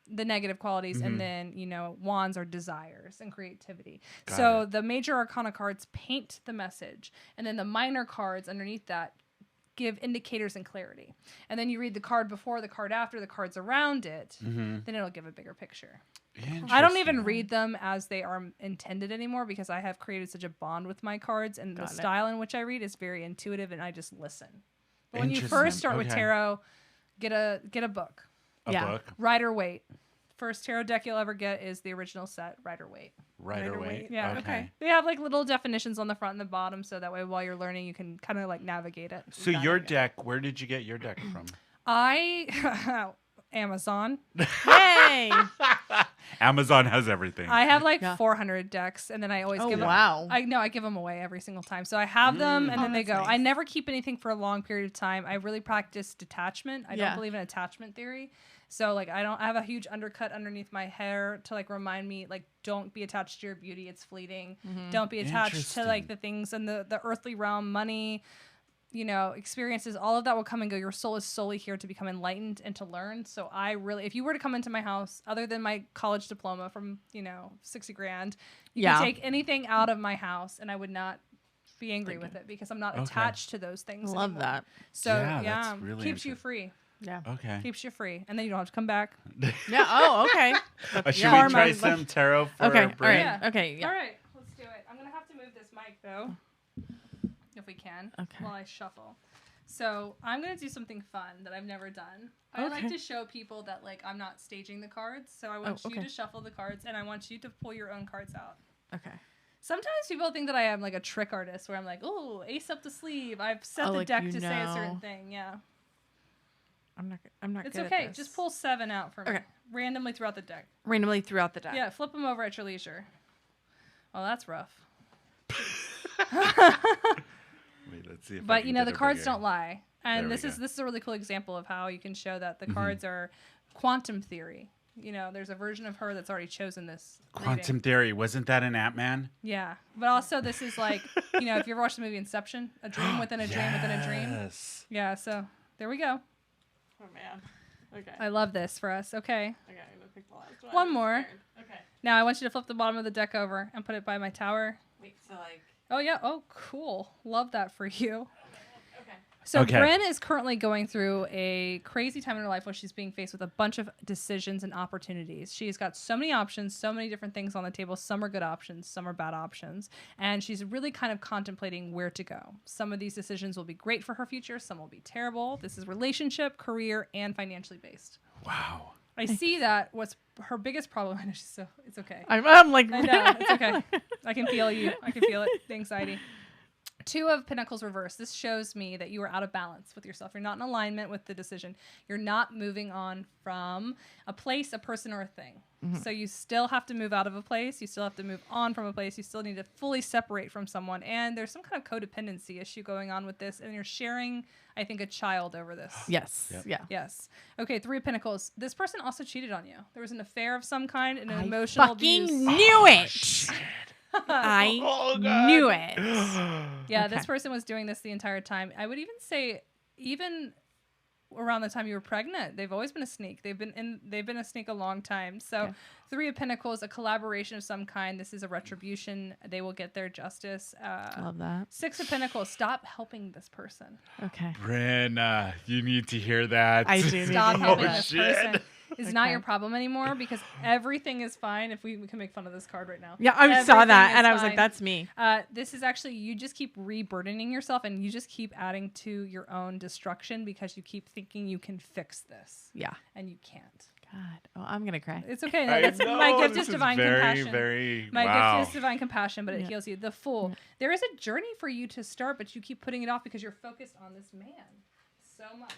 the negative qualities. And then, you know, wands are desires and creativity. So the major arcana cards paint the message. And then the minor cards underneath that give indicators and clarity. And then you read the card before, the card after, the cards around it, then it'll give a bigger picture. I don't even read them as they are intended anymore because I have created such a bond with my cards, and the style in which I read is very intuitive, and I just listen. But when you first start with tarot, get a book. A book? Rider-Waite. First tarot deck you'll ever get is the original set, Rider-Waite. Rider-Waite. Yeah. Okay. They have like little definitions on the front and the bottom, so that way while you're learning, you can kind of like navigate it. So your deck, where did you get your deck from? Amazon. Yay! Amazon has everything. I have like 400 decks, and then I always give them. Wow. I give them away every single time. So I have them, and then they go. Nice. I never keep anything for a long period of time. I really practice detachment. I don't believe in attachment theory. So like I have a huge undercut underneath my hair to like remind me, like, don't be attached to your beauty, it's fleeting. Don't be attached to like the things in the earthly realm, money, you know, experiences, all of that will come and go. Your soul is solely here to become enlightened and to learn. So I really, if you were to come into my house, other than my college diploma from, you know, $60,000, you can take anything out of my house and I would not be angry with it because I'm not attached to those things. Love anymore. that. So that's really keeps you free. Yeah. Okay. Keeps you free. And then you don't have to come back. Yeah. Oh, okay. Should we try some tarot for Okay. All Brynne? right. Yeah. Okay. Yeah. All right. Let's do it. I'm going to have to move this mic, though, if we can, while I shuffle. So I'm going to do something fun that I've never done. I like to show people that, like, I'm not staging the cards. So I want you to shuffle the cards, and I want you to pull your own cards out. Okay. Sometimes people think that I am, like, a trick artist, where I'm like, oh, ace up the sleeve. I've set the deck to say a certain thing. Yeah. I'm not. It's good okay. At this. Just pull 7 out for me. Okay. Randomly throughout the deck. Randomly throughout the deck. Yeah, flip them over at your leisure. Oh, that's rough. Wait, let's see. If But the cards don't lie, and this is a really cool example of how you can show that the cards are quantum theory. There's a version of her that's already chosen this. Quantum theory. Wasn't that an Ant-Man? Yeah, but also this is like, if you ever watched the movie Inception, a dream within a dream within a dream. Yes. Yeah. So there we go. Oh man. Okay. I love this for us. Okay. Okay, I'm gonna pick the last one. One more. Okay. Now I want you to flip the bottom of the deck over and put it by my tower. Wait, so like. Oh yeah. Oh, cool. Love that for you. Okay. So Okay. Brynne is currently going through a crazy time in her life where she's being faced with a bunch of decisions and opportunities. She's got so many options, so many different things on the table. Some are good options, some are bad options. And she's really kind of contemplating where to go. Some of these decisions will be great for her future. Some will be terrible. This is relationship, career, and financially based. Wow. I see that what's her biggest problem. I know it's okay. I'm like, I know, it's okay. I can feel you. I can feel it. The anxiety. 2 of Pentacles reversed. This shows me that you are out of balance with yourself. You're not in alignment with the decision. You're not moving on from a place, a person, or a thing. Mm-hmm. So you still have to move out of a place. You still have to move on from a place. You still need to fully separate from someone. And there's some kind of codependency issue going on with this. And you're sharing, I think, a child over this. Yes. Yep. Yeah. Yes. Okay, 3 of Pentacles. This person also cheated on you. There was an affair of some kind and an emotional abuse. Knew it. I knew it. Yeah, Okay. this person was doing this the entire time. I would even say, even around the time you were pregnant, they've always been a sneak. They've been a sneak a long time. So, Okay. 3 of Pentacles, a collaboration of some kind. This is a retribution. They will get their justice. Love that. 6 of Pentacles. Stop helping this person. Okay. Brynne, you need to hear that. I do. Stop need to helping hear this shit. person. It's not Okay. your problem anymore because everything is fine. If we can make fun of this card right now. Yeah, I saw Everything that is and I was fine. like, that's me. This is actually, you just keep reburdening yourself and you just keep adding to your own destruction because you keep thinking you can fix this Yeah. and you can't. God. Oh, I'm going to cry. It's okay. I That's, know, my gift this is divine very, compassion. Very, My wow. gift is divine compassion, but it Yeah. heals you. The Fool. There is a journey for you to start, but you keep putting it off because you're focused on this man so much.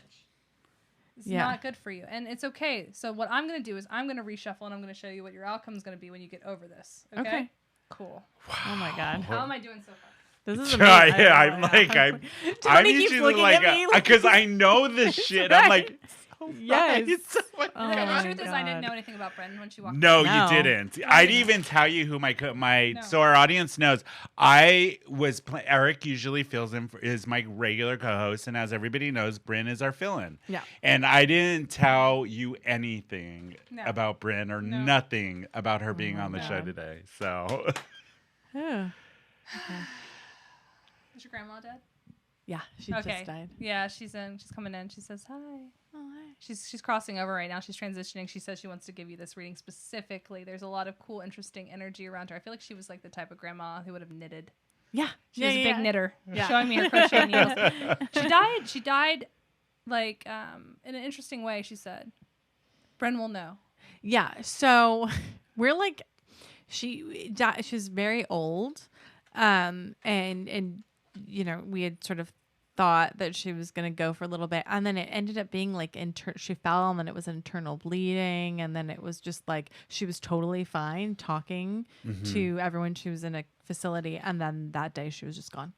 It's Yeah. not good for you. And it's okay. So what I'm going to do is I'm going to reshuffle and I'm going to show you what your outcome is going to be when you get over this. Okay? Okay. Cool. Oh my God. How am I doing so far? This is Yeah, amazing. yeah, I'm like, I Tony need keeps you to looking like, at me because I know this shit. I'm like, yes. it's so much Oh Okay, the my truth is I didn't God. know anything about Brynne when she walked in. No, No. you didn't. I I'd didn't. even tell you who my No. so our audience knows. I was Eric usually fills in is my regular co-host, and as everybody knows, Brynne is our fill-in. Yeah. And I didn't tell you anything No. about Brynne or No. nothing about her being my on the show God. today. So Oh. Is your grandma dead? Yeah, she Okay. just died. Yeah, she's coming in. She says hi. Oh, hi. She's crossing over right now. She's transitioning. She says she wants to give you this reading specifically. There's a lot of cool, interesting energy around her. I feel like she was like the type of grandma who would have knitted. Yeah. She was a big knitter. Yeah. Showing me her crochet needles. She died like in an interesting way, she said. Brynne will know. Yeah. So we're like, she died. She was very old. And you know, we had sort of thought that she was going to go for a little bit, and then it ended up being like she fell, and then it was internal bleeding, and then it was just like she was totally fine talking to everyone. She was in a facility, and then that day she was just gone.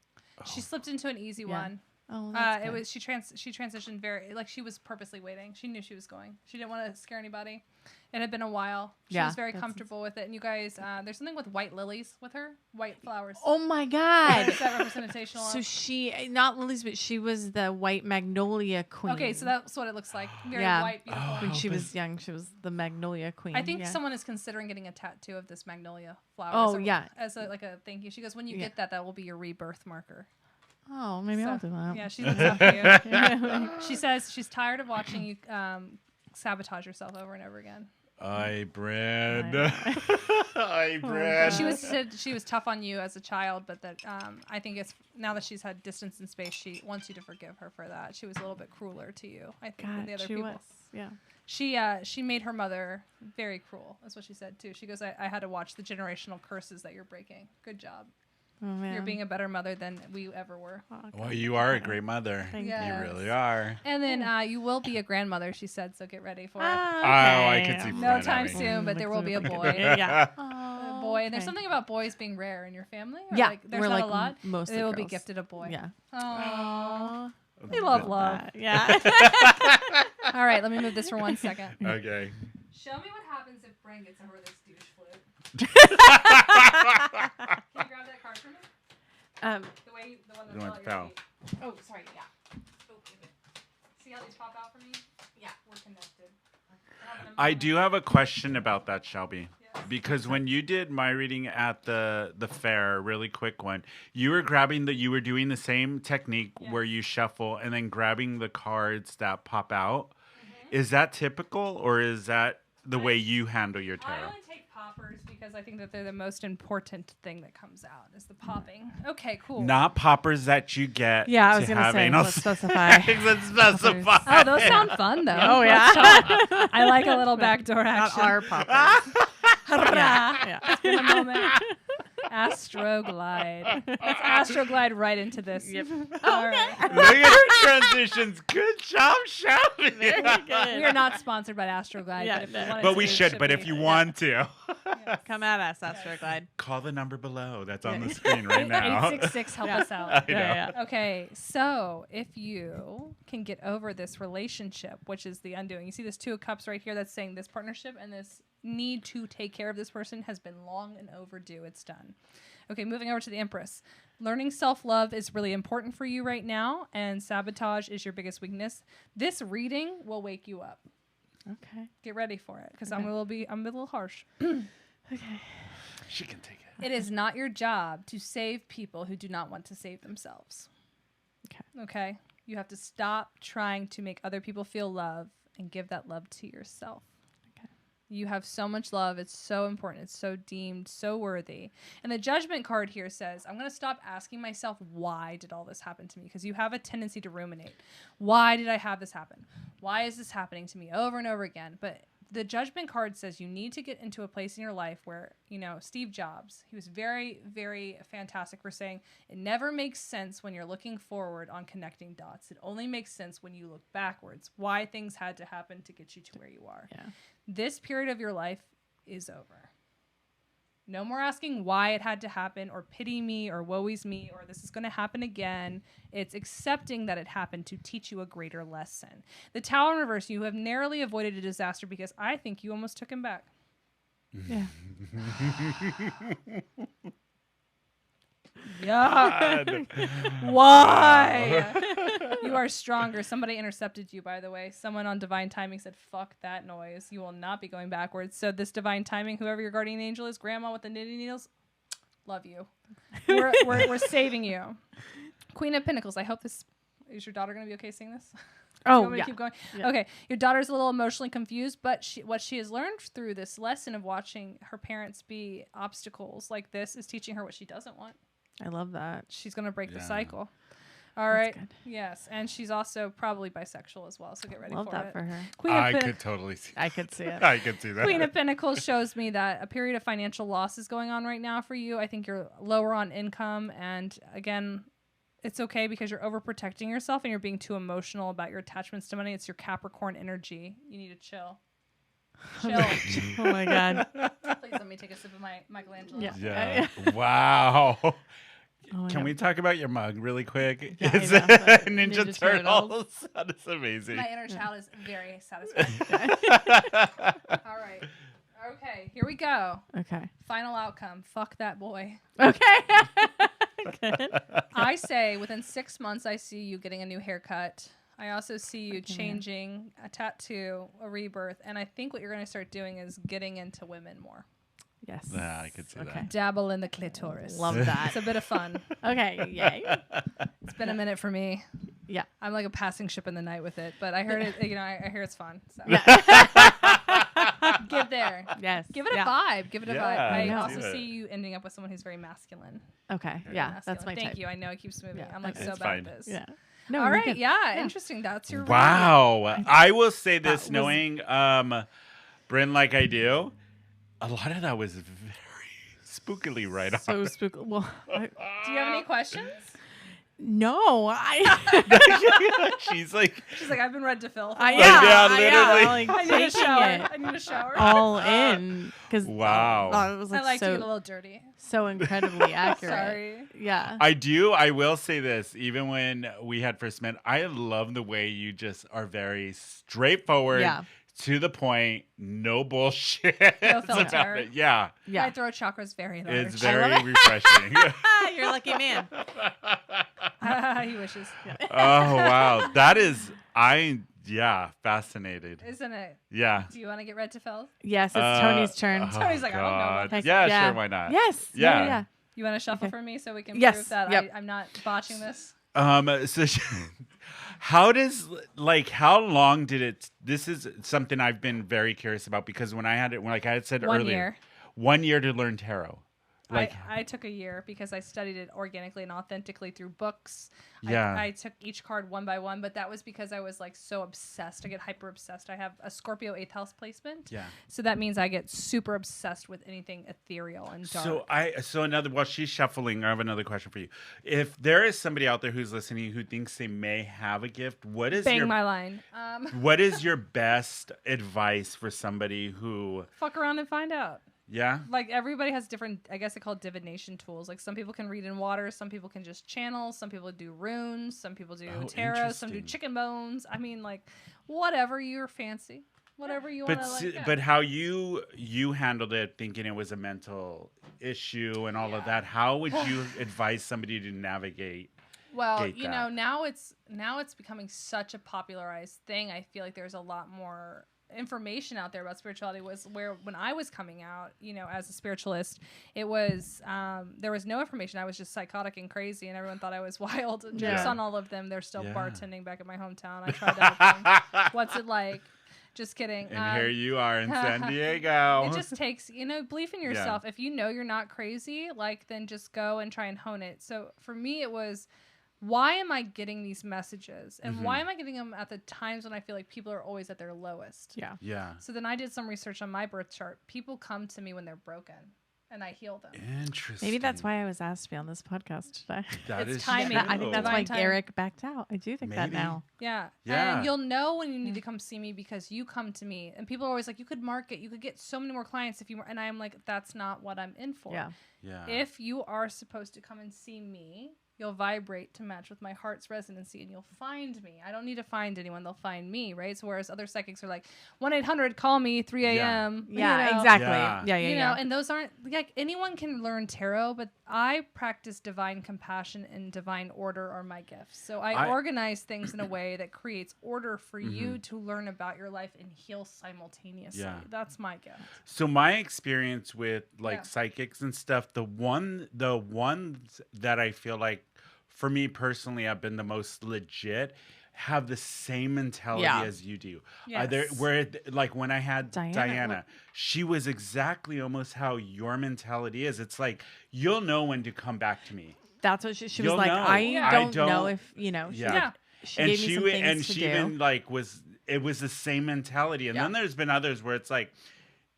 She slipped into an easy Yeah. one. Oh, that's It good. was she transitioned very, like, she was purposely waiting. She knew she was going. She didn't want to scare anybody. It had been a while. She Yeah, was very that's- comfortable with it. And you guys, there's something with white lilies with her, white flowers. Oh my What God. is that representational So of? she, not lilies, but she was the white magnolia queen. Okay, so that's what it looks like. Very Yeah. white, beautiful. Oh. when she was young, she was the magnolia queen. I think yeah. someone is considering getting a tattoo of this magnolia flower. Oh, as a, yeah. as a like a thank you. She goes, when you Yeah. get that, that will be your rebirth marker. Oh, maybe I'll So, do that. Yeah, she looks up to you. She says she's tired of watching you sabotage yourself over and over again. Aye, Brynne. Aye, Oh, Brynne. She said she was tough on you as a child, but that I think it's now that she's had distance and space, she wants you to forgive her for that. She was a little bit crueler to you, I think, than God, the other she people. was. Yeah. She made her mother very cruel. That's what she said too. She goes, I had to watch the generational curses that you're breaking. Good job. Oh man. You're being a better mother than we ever were. Oh, Well, God. you are a great mother. Thank You Yes. really are. And then you will be a grandmother, she said, so get ready for it. Oh, I could see No Brynne time having- soon, but there will be a boy. Yeah. A boy. And there's okay. something about boys being rare in your family. Or Yeah, like, there's we're not like a lot. mostly They will be girls. gifted a boy. Yeah. Oh, they Love love love. Yeah. All right, let me move this for 1 second. Okay. Show me what happens if Brynne gets over this douche flute. Can you grab that card for me? The one The one that's that fell. Oh, sorry. Yeah. Oh, give it. See how these pop out for me? Yeah, we're connected. I do have a question about that, Shelby. Because when you did my reading at the fair, really quick one, you were doing the same technique where you shuffle and then grabbing the cards that pop out. Mm-hmm. Is that typical, or is that the way you handle your I tarot? only take poppers because I think that they're the most important thing that comes out is the popping. Okay, cool. Not poppers that you get. Yeah, I to was gonna have say, anal let's sex. specify. Let's specify. Oh, those sound fun though. Oh, yeah. Let's talk. I like a little backdoor Not action. our poppers. Hurrah. Yeah. It's been a moment. Astroglide. Let's astroglide right into this. Yep. All right. Look at her transitions. Good job, Shelby. Very good. We are not sponsored by Astroglide, Yeah, but if no. you wanted But to, we it should. But be. if you want to, Come at us, Astroglide. call the number below that's on the screen right now. 866, help Yeah. us out. I know. Yeah. Okay, so if you can get over this relationship, which is the undoing, you see this 2 of Cups right here that's saying this partnership and this need to take care of this person has been long and overdue. It's done. Okay, moving over to the Empress. Learning self-love is really important for you right now, and sabotage is your biggest weakness. This reading will wake you up. Okay. Get ready for it, because Okay. I'm a little harsh. Okay. She can take it. It is not your job to save people who do not want to save themselves. Okay. Okay? You have to stop trying to make other people feel love and give that love to yourself. Okay. You have so much love. It's so important. It's so deemed, so worthy. And the judgment card here says, I'm going to stop asking myself, why did all this happen to me? Because you have a tendency to ruminate. Why did I have this happen? Why is this happening to me over and over again? But the judgment card says you need to get into a place in your life where, Steve Jobs, he was very, very fantastic for saying it never makes sense when you're looking forward on connecting dots. It only makes sense when you look backwards, why things had to happen to get you to where you are. Yeah. This period of your life is over. No more asking why it had to happen or pity me or woe is me or this is going to happen again. It's accepting that it happened to teach you a greater lesson. The Tower in reverse, you have narrowly avoided a disaster because I think you almost took him back. Yeah. Yeah. God. Why? You are stronger. Somebody intercepted you, by the way. Someone on divine timing said, fuck that noise. You will not be going backwards. So this divine timing, whoever your guardian angel is, grandma with the knitting needles, love you. We're saving you. Queen of Pentacles. I hope this... Is your daughter going to be okay seeing this? Oh, You want me to yeah. keep going? Yeah. Okay. Your daughter's a little emotionally confused, but what she has learned through this lesson of watching her parents be obstacles like this is teaching her what she doesn't want. I love that. She's going to break the Yeah. cycle. All right. good. Yes. And she's also probably bisexual as well. So get ready Love for that it. for her. Queen I of could totally see. I could see it. I could see that. Queen of Pentacles shows me that a period of financial loss is going on right now for you. I think you're lower on income. And again, it's okay because you're overprotecting yourself and you're being too emotional about your attachments to money. It's your Capricorn energy. You need to chill. Chill. Oh my God. Please let me take a sip of my Michelangelo. Yeah. Yeah. Wow. Oh my Can God. we talk about your mug really quick? Yeah, I It's know. Ninja, Ninja Turtles. Turtles. That is amazing. My inner child is very satisfied. All right. Okay, here we go. Okay. Final outcome. Fuck that boy. Okay. Good. I say within 6 months, I see you getting a new haircut. I also see you changing a tattoo, a rebirth. And I think what you're going to start doing is getting into women more. Yes. Yeah, I could see Okay. that. Dabble in the clitoris. Love that. It's a bit of fun. Okay. Yay. It's been a minute for me. Yeah. I'm like a passing ship in the night with it. But I heard it, I hear it's fun. So give there. Yes. Give it a Yeah. vibe. Give it a Yeah, vibe. I I also do it. see you ending up with someone who's very masculine. Okay. Very Yeah. masculine. That's my Thank type. you. I know it keeps moving. Yeah, I'm like okay. so It's bad at fine. this. Yeah. No, All you're right. good. Yeah, interesting. That's your reading. Wow. I will say That this, was- knowing Brynne like I do, a lot of that was very spookily right So on. spooky. Well, Do you have any questions? No, I. She's like, She's like, I've been read to fill. I, yeah, yeah, literally. like, I need a taking shower. it I need a shower. all in because Wow. it was I like like to get a so little dirty. so incredibly accurate. Sorry. Yeah. I will say this, even when we had first met, I love the way you just are very straightforward, Yeah. to the point, no bullshit. No about filter. it. Yeah. My throat chakra is very large. It's very refreshing. You're a lucky man. He wishes. Oh, wow. That is, fascinated. Isn't it? Yeah. Do you want to get read to fill? Yes, it's Tony's turn. Tony's like, I don't know about God. Heck, Yeah, sure, why not? Yes. Yeah. Yeah. You want to shuffle Okay. for me so we can Yes, prove that yep. I'm not botching this? So how long did it, this is something I've been very curious about because when I had said 1 earlier, year. 1 year to learn tarot. I took a year because I studied it organically and authentically through books. Yeah. I took each card one by one, but that was because I was like so obsessed. I get hyper obsessed. I have a Scorpio 8th house placement. Yeah. So that means I get super obsessed with anything ethereal and dark. While she's shuffling, I have another question for you. If there is somebody out there who's listening who thinks they may have a gift, what is Bang my line. what is your best advice for somebody who Fuck around and find out. Yeah? Like everybody has different, I guess they call it divination tools. Like some people can read in water, some people can just channel, some people do runes, some people do tarot, some do interesting. chicken bones. I mean, like whatever you're fancy, whatever you want to But how you handled it, thinking it was a mental issue and all of that, how would you advise somebody to navigate? Well, gate you that? know, now it's becoming such a popularized thing. I feel like there's a lot more information out there about spirituality. Was where when I was coming out, you know, as a spiritualist, it was there was no information. I was just psychotic and crazy, and everyone thought I was wild. Jokes Yeah. on all of them. They're still Yeah. bartending back at my hometown. I tried to help them. What's it like? Just kidding. And here you are in San Diego. It just takes, belief in yourself. If you know you're not crazy, like, then just go and try and hone it. So for me, it was, why am I getting these messages? And why am I getting them at the times when I feel like people are always at their lowest? Yeah. Yeah. So then I did some research on my birth chart. People come to me when they're broken, and I heal them. Interesting. Maybe that's why I was asked to be on this podcast today. That It's is timing. I think that's why Divine time. Garrick backed out. I do think that Maybe. now. Yeah. Yeah. And you'll know when you need to come see me because you come to me. And people are always like, you could market, you could get so many more clients if you, and I'm like, that's not what I'm in for. Yeah. Yeah. If you are supposed to come and see me, you'll vibrate to match with my heart's resonancy and you'll find me. I don't need to find anyone. They'll find me, right? So whereas other psychics are like, 1-800, call me, 3 a.m. Yeah, you know? exactly. Yeah. Yeah, You know, and those aren't, like, anyone can learn tarot, but I practice divine compassion and divine order are my gifts. So I organize things in a way that creates order for you to learn about your life and heal simultaneously. Yeah. That's my gift. So my experience with Yeah. psychics and stuff, the ones that I feel like for me personally have been the most legit have the same mentality as you do. Yes. Like when I had Diana. Diana, she was exactly almost how your mentality is. It's like, you'll know when to come back to me. That's what she was You'll like. know. I don't know if, she Yeah. she gave me some things to do. even it was the same mentality. And then there's been others where it's like,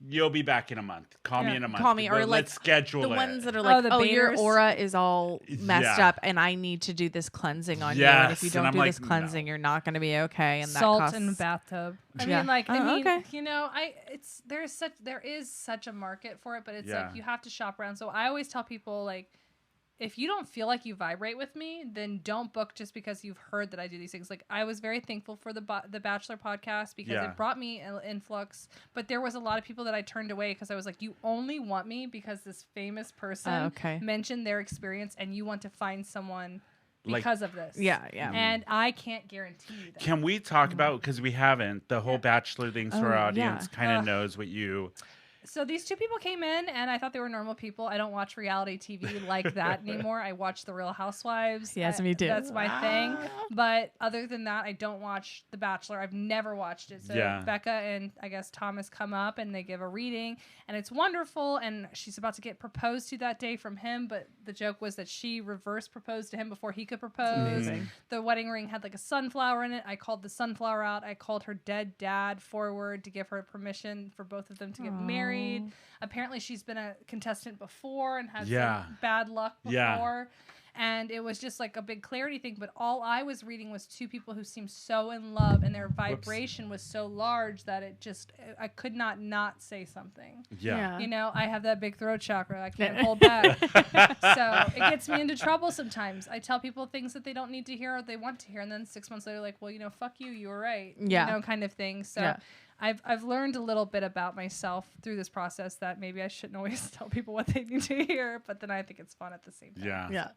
you'll be back in a month. Call me in a month. Call me, or Let's like schedule the it. ones that are like, the your baiters. aura is all messed Yeah. up, and I need to do this cleansing on you. And if you Yes, and don't I'm do like, this cleansing, no. you're not going to be okay. And Salt that costs. in bathtub. I Yeah. mean, like, Okay. you know, there is such a market for it, but it's Yeah. like you have to shop around. So I always tell people, like, if you don't feel like you vibrate with me, then don't book just because you've heard that I do these things. Like, I was very thankful for the Bachelor podcast because it brought me an influx, but there was a lot of people that I turned away because I was like, you only want me because this famous person mentioned their experience and you want to find someone because of this. Yeah. And I can't guarantee you that. Can we talk about, because we haven't, the whole Bachelor thing so our audience kind of knows what you... So these two people came in, and I thought they were normal people. I don't watch reality TV like that anymore. I watch The Real Housewives. Yes, me too. That's my thing. But other than that, I don't watch The Bachelor. I've never watched it. So Becca and I guess Thomas come up, and they give a reading, and it's wonderful. And she's about to get proposed to that day from him, but the joke was that she reverse proposed to him before he could propose. The wedding ring had like a sunflower in it. I called the sunflower out. I called her dead dad forward to give her permission for both of them to get married. Apparently she's been a contestant before and had some bad luck before. And it was just like a big clarity thing. But all I was reading was two people who seemed so in love, and their vibration was so large that I could not say something. Yeah. You know, I have that big throat chakra. I can't hold back. So it gets me into trouble sometimes. I tell people things that they don't need to hear or they want to hear. And then 6 months later, like, well, you know, fuck you. You were right. Yeah. You know, kind of thing. So I've learned a little bit about myself through this process that maybe I shouldn't always tell people what they need to hear. But then I think it's fun at the same time. Yeah. Yeah.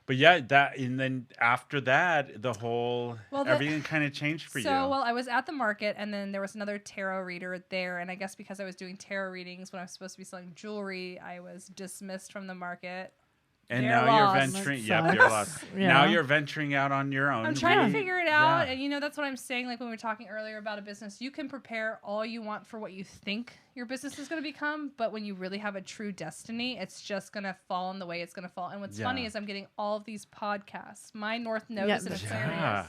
But yeah, and then after that, the whole everything kind of changed for you. So, well, I was at the market, and then there was another tarot reader there, and I guess because I was doing tarot readings when I was supposed to be selling jewelry, I was dismissed from the market. And They're now lost. you're venturing. Yep, Sucks. you're lost. Yeah. Now you're venturing out on your own. I'm trying really- to figure it out, yeah. and you know that's what I'm saying. Like when we were talking earlier about a business, you can prepare all you want for what you think your business is going to become, but when you really have a true destiny, it's just going to fall in the way it's going to fall. And what's funny is I'm getting all of these podcasts. My North Node is in Aquarius.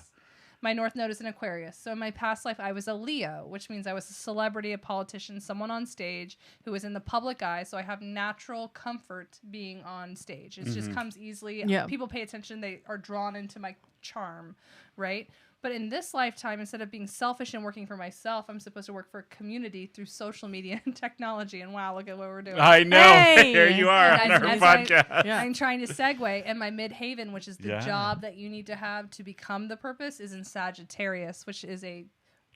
My North Node is in Aquarius. So in my past life, I was a Leo, which means I was a celebrity, a politician, someone on stage who was in the public eye. So I have natural comfort being on stage. It just comes easily. Yeah. People pay attention. They are drawn into my charm, right? But in this lifetime, instead of being selfish and working for myself, I'm supposed to work for a community through social media and technology. And wow, look at what we're doing. I know. Hey! Here you are And on our as I- podcast. Yeah. I'm trying to segue, and my midhaven, which is the Yeah. job that you need to have to become the purpose, is in Sagittarius, which is a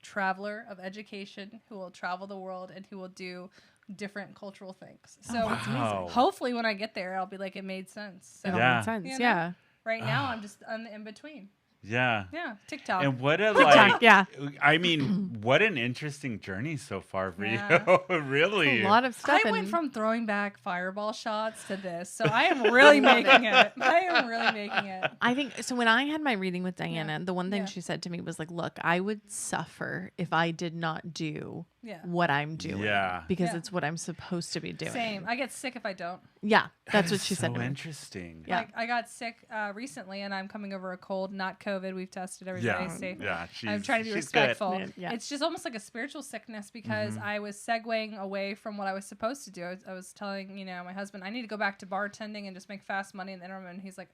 traveler of education who will travel the world and who will do different cultural things. So Wow. hopefully when I get there, I'll be like, it made sense. So It all Yeah. makes sense. You know? Yeah. right now, I'm just in between. Yeah. Yeah, TikTok. And what a TikTok, yeah. I mean, what an interesting journey so far for Yeah. you. Really. A lot of stuff. I went and- from throwing back fireball shots to this, so I am really making it. I am really making it. I think so. When I had my reading with Diana, the one thing Yeah. she said to me was like, "Look, I would suffer if I did not do Yeah. what I'm doing, Yeah. because Yeah. it's what I'm supposed to be doing." Same. I get sick if I don't. Yeah, that's That what is she said so to me. interesting. Yeah. Like I got sick recently, and I'm coming over a cold, not COVID. We've tested everybody Yeah. safe. Yeah. I'm trying to be she's good. respectful. Yeah. It's just almost like a spiritual sickness because I was segueing away from what I was supposed to do. I was telling my husband I need to go back to bartending and just make fast money in the interim, and he's like,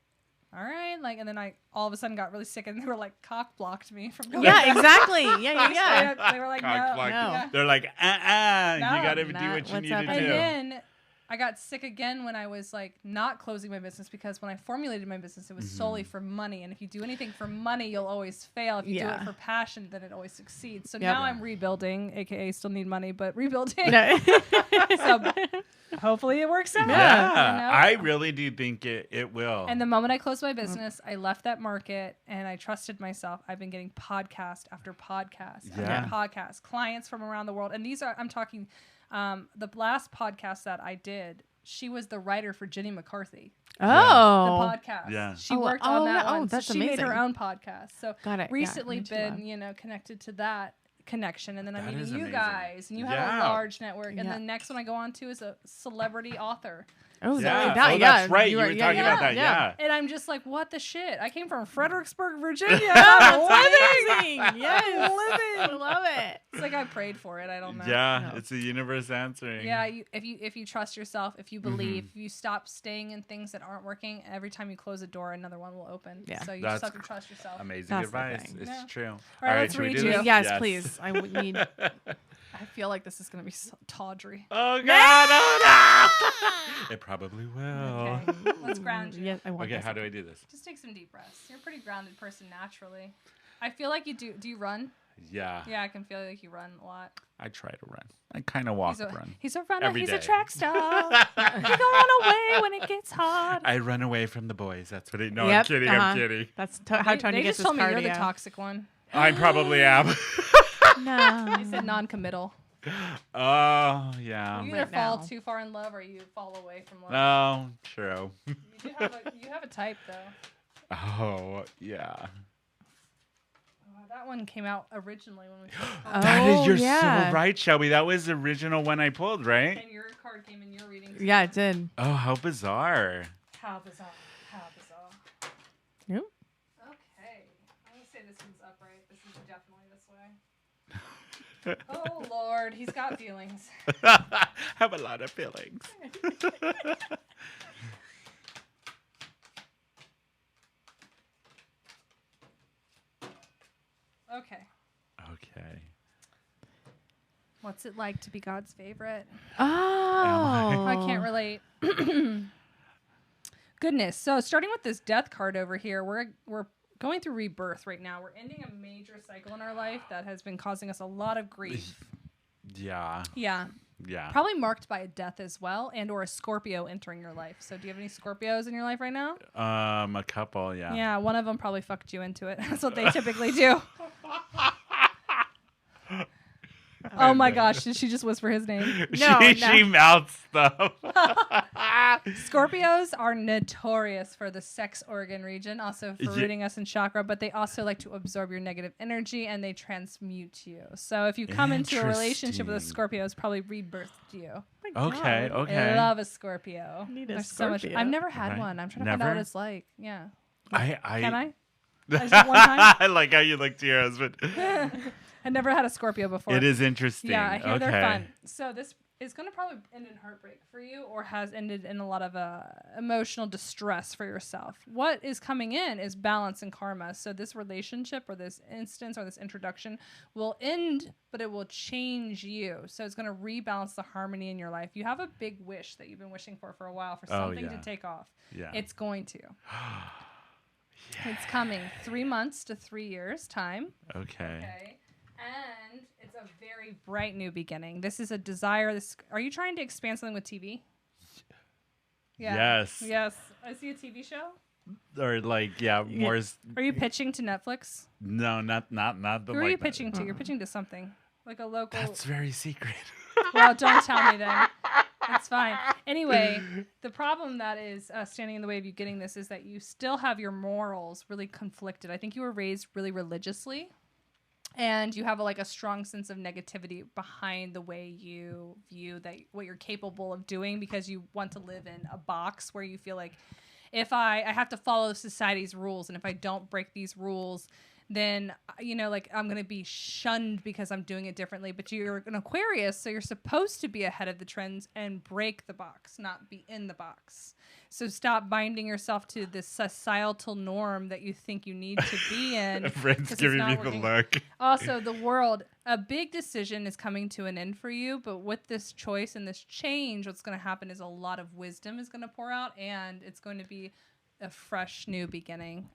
"All right," and then I all of a sudden got really sick, and they were like cock blocked me from going. Yeah, back. exactly. Yeah. Straight up, they were like, Cock "No, blocked. No. Yeah. They're like, No, you got to do not what you what's need to happening. do. And then I got sick again when I was like not closing my business, because when I formulated my business, it was solely for money. And if you do anything for money, you'll always fail. If you do Yeah. it for passion, then it always succeeds. So Yep. now I'm rebuilding, aka still need money, but rebuilding. No. So hopefully it works out. Yeah. you know? I really do think it will. And the moment I closed my business, I left that market and I trusted myself. I've been getting podcast after podcast Yeah. after podcast, clients from around the world. And these are, I'm talking, the last podcast that I did, she was the writer for Jenny McCarthy, the Oh. podcast. Yeah. She Oh, worked oh, on that yeah. Oh, one. that's so she made her amazing. own podcast. So Got it. Yeah, recently I need to do been, connected to that connection. And then I'm That is meeting you amazing. guys, and you have Yeah. a large network. And Yeah. the next one I go on to is a celebrity author. Oh, Yeah. that, Oh, yeah. that's right. You were- were talking about that. Yeah. And I'm just like, what the shit? I came from Fredericksburg, Virginia. That's I'm living. amazing. Yes. I'm living. I love it. It's like I prayed for it. I don't know. Yeah. No. It's the universe answering. Yeah, if you trust yourself, if you believe, if you stop staying in things that aren't working, every time you close a door, another one will open. Yeah. So you That's just have to trust yourself. Amazing That's the advice. thing. It's Yeah. true. All right, let's should we read do you. this? Yes, please. I would need. I feel like this is gonna be so tawdry. Oh God! Oh no! It probably will. Okay, let's ground you. Yeah, I want Okay, this. how do I do this? Just take some deep breaths. You're a pretty grounded person naturally. I feel like you do. Do you run? Yeah. Yeah, I can feel like you run a lot. I try to run. I kind of walk, run. He's a runner. Every He's day. a track star. He can run away when it gets hard. I run away from the boys. That's what I. No, I'm Yep, kidding. uh-huh. I'm kidding. That's how They Tony gets just his told me you're cardio. the toxic one. I probably am. No. They said non-committal. Oh yeah. You either Right fall now. too far in love or you fall away from love. Oh, true. You have a type though. Oh yeah. Oh, that one came out originally when we. That is, Oh, you're yeah. so right, Shelby. That was the original one I pulled, right? And your card came in your reading. Yeah, it did. Oh, how bizarre. How bizarre. How bizarre. Yep. Okay. I'm going to say this one's upright. This is definitely this way. Oh, Lord. He's got feelings. Have a lot of feelings. Okay. Okay. What's it like to be God's favorite? Oh. I can't relate. Goodness. So starting with this death card over here, we're going through rebirth right now. We're ending a major cycle in our life that has been causing us a lot of grief. Yeah. Yeah. Yeah. Probably marked by a death as well, and or a Scorpio entering your life. So do you have any Scorpios in your life right now? A couple, yeah. Yeah, one of them probably fucked you into it. That's what they typically do. Oh my gosh, did she just whisper his name? No, she mouths stuff. Scorpios are notorious for the sex organ region, also for rooting us in chakra, but they also like to absorb your negative energy and they transmute you. So if you come into a relationship with a Scorpio, it's probably rebirthed you. Okay, okay. I love a Scorpio. Need a There's so much. Scorpio. I've never had Right. one. I'm trying to find out Never? what it's like. Yeah. Can I just one time? I like how you look to your husband. I never had a Scorpio before. It is interesting. Yeah, I hear okay. they're fun. So this is going to probably end in heartbreak for you, or has ended in a lot of emotional distress for yourself. What is coming in is balance and karma. So this relationship or this instance or this introduction will end, but it will change you. So it's going to rebalance the harmony in your life. You have a big wish that you've been wishing for a while for something to take off. Yeah. It's going to. It's coming 3 months to 3 years time. Okay. And it's a very bright new beginning. This is a desire. Are you trying to expand something with TV? Yeah. Yes. I see a TV show. Or like, more. Are you pitching to Netflix? No, not the. Who are you pitching to? You're pitching to something like a local. That's very secret. Well, don't tell me then. That's fine. Anyway, the problem that is standing in the way of you getting this is that you still have your morals really conflicted. I think you were raised really religiously. And you have a strong sense of negativity behind the way you view that what you're capable of doing, because you want to live in a box where you feel like if I have to follow society's rules, and if I don't break these rules, then I'm going to be shunned because I'm doing it differently. But you're an Aquarius, so you're supposed to be ahead of the trends and break the box, not be in the box. So stop binding yourself to this societal norm that you think you need to be in. Friends giving me the look. Also, the world, a big decision is coming to an end for you. But with this choice and this change, what's going to happen is a lot of wisdom is going to pour out, and it's going to be a fresh new beginning.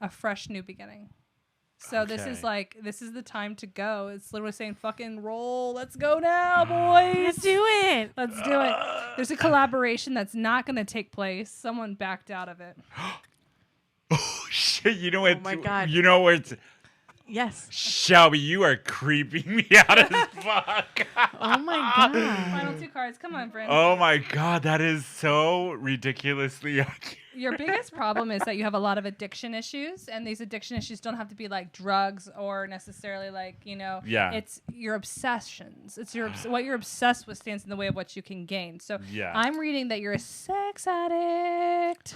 So this is the time to go. It's literally saying, fucking roll. Let's go now, boys. Let's do it. Let's do it. There's a collaboration that's not going to take place. Someone backed out of it. Oh, shit. You know what? Oh, my God. You know where it's... Yes. Shelby, you are creeping me out as fuck. Oh, my God. Final 2 cards. Come on, Brynne. Oh, my God. That is so ridiculously accurate. Your biggest problem is that you have a lot of addiction issues, and these addiction issues don't have to be like drugs or necessarily it's your obsessions. It's what you're obsessed with stands in the way of what you can gain. So I'm reading that you're a sex addict.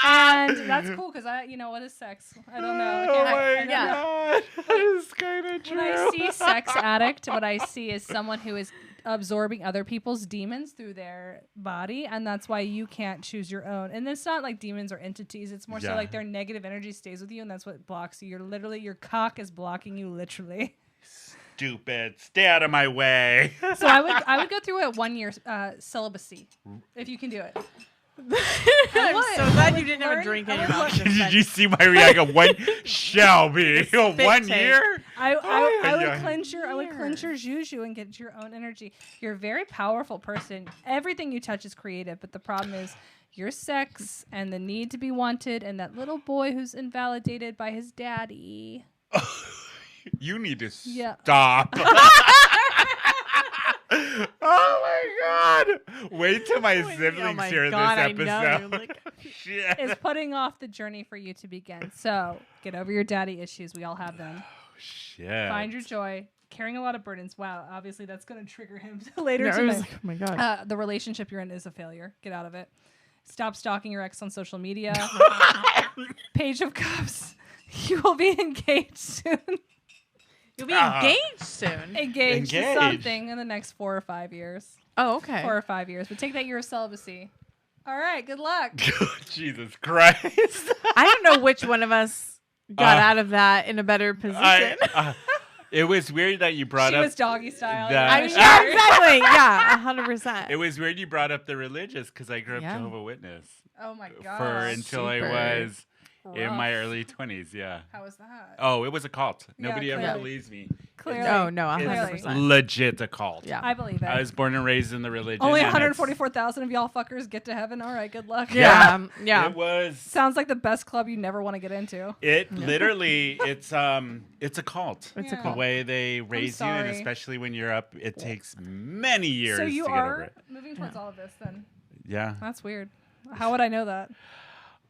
And that's cool because what is sex? I don't know. Oh my God. That is kind of true. When I see sex addict, what I see is someone who is absorbing other people's demons through their body, and that's why you can't choose your own. And it's not like demons or entities. It's more so like their negative energy stays with you, and that's what blocks you. Your cock is blocking you literally. Stupid. Stay out of my way. So I would go through a 1 year celibacy if you can do it. I'm so glad you didn't have a drink in your mouth. Did you see my reaction? Shelby, 1 year? I would cleanse your juju and get your own energy. You're a very powerful person. Everything you touch is creative, but the problem is your sex and the need to be wanted, and that little boy who's invalidated by his daddy. You need to stop. Oh my God! Wait till my siblings hear this episode. Shit. Is putting off the journey for you to begin. So get over your daddy issues. We all have them. Oh, shit. Find your joy. Carrying a lot of burdens. Wow. Obviously, that's going to trigger him later I tonight. was like, oh my God. The relationship you're in is a failure. Get out of it. Stop stalking your ex on social media. Page of Cups. You will be engaged soon. You'll be engaged soon. Engaged to something in the next 4 or 5 years. Oh, okay. 4 or 5 years. But take that year of celibacy. All right. Good luck. Jesus Christ. I don't know which one of us got out of that in a better position. It was weird that you brought She up. was doggy style. that- Yeah, exactly. Yeah, 100%. It was weird you brought up the religious because I grew up Yeah. Jehovah's Witness Oh my god. until I Super. was in my Rough. early 20s. Yeah. How was that? Oh, it was a cult. Yeah, Nobody ever clearly. believes me. Clearly. Oh, no, It's 100%. legit a cult. Yeah. I believe it. I was born and raised in the religion. Only and it's- 144,000 of y'all fuckers get to heaven. All right, good luck. Yeah. Yeah. It was. Sounds like the best club you never want to get into. It literally, it's a cult. It's a Yeah. The cult. way they raise you, and sorry. especially when you're up, it takes many years So you to get over are it. moving towards all of this then. Yeah. That's weird. How would I know that?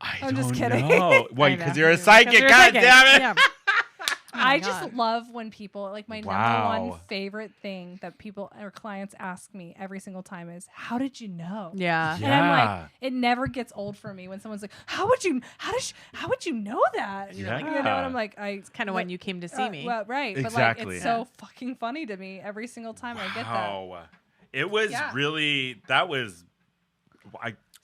Oh, I'm just don't kidding. know. Why? I know. Because you're a 'Cause psychic. you're a God psychic. damn it. Yeah. I God. just love when people, like my number Wow. one favorite thing that people or clients ask me every single time is, how did you know? Yeah. And I'm Yeah. like, it never gets old for me when someone's like, how would you know that? And you're like, you know, and Yeah. I'm like, It's kind of when you came to see me. Well, right. But Exactly. like, it's so fucking funny to me every single time I get that. Wow. It was Yeah. really, that was,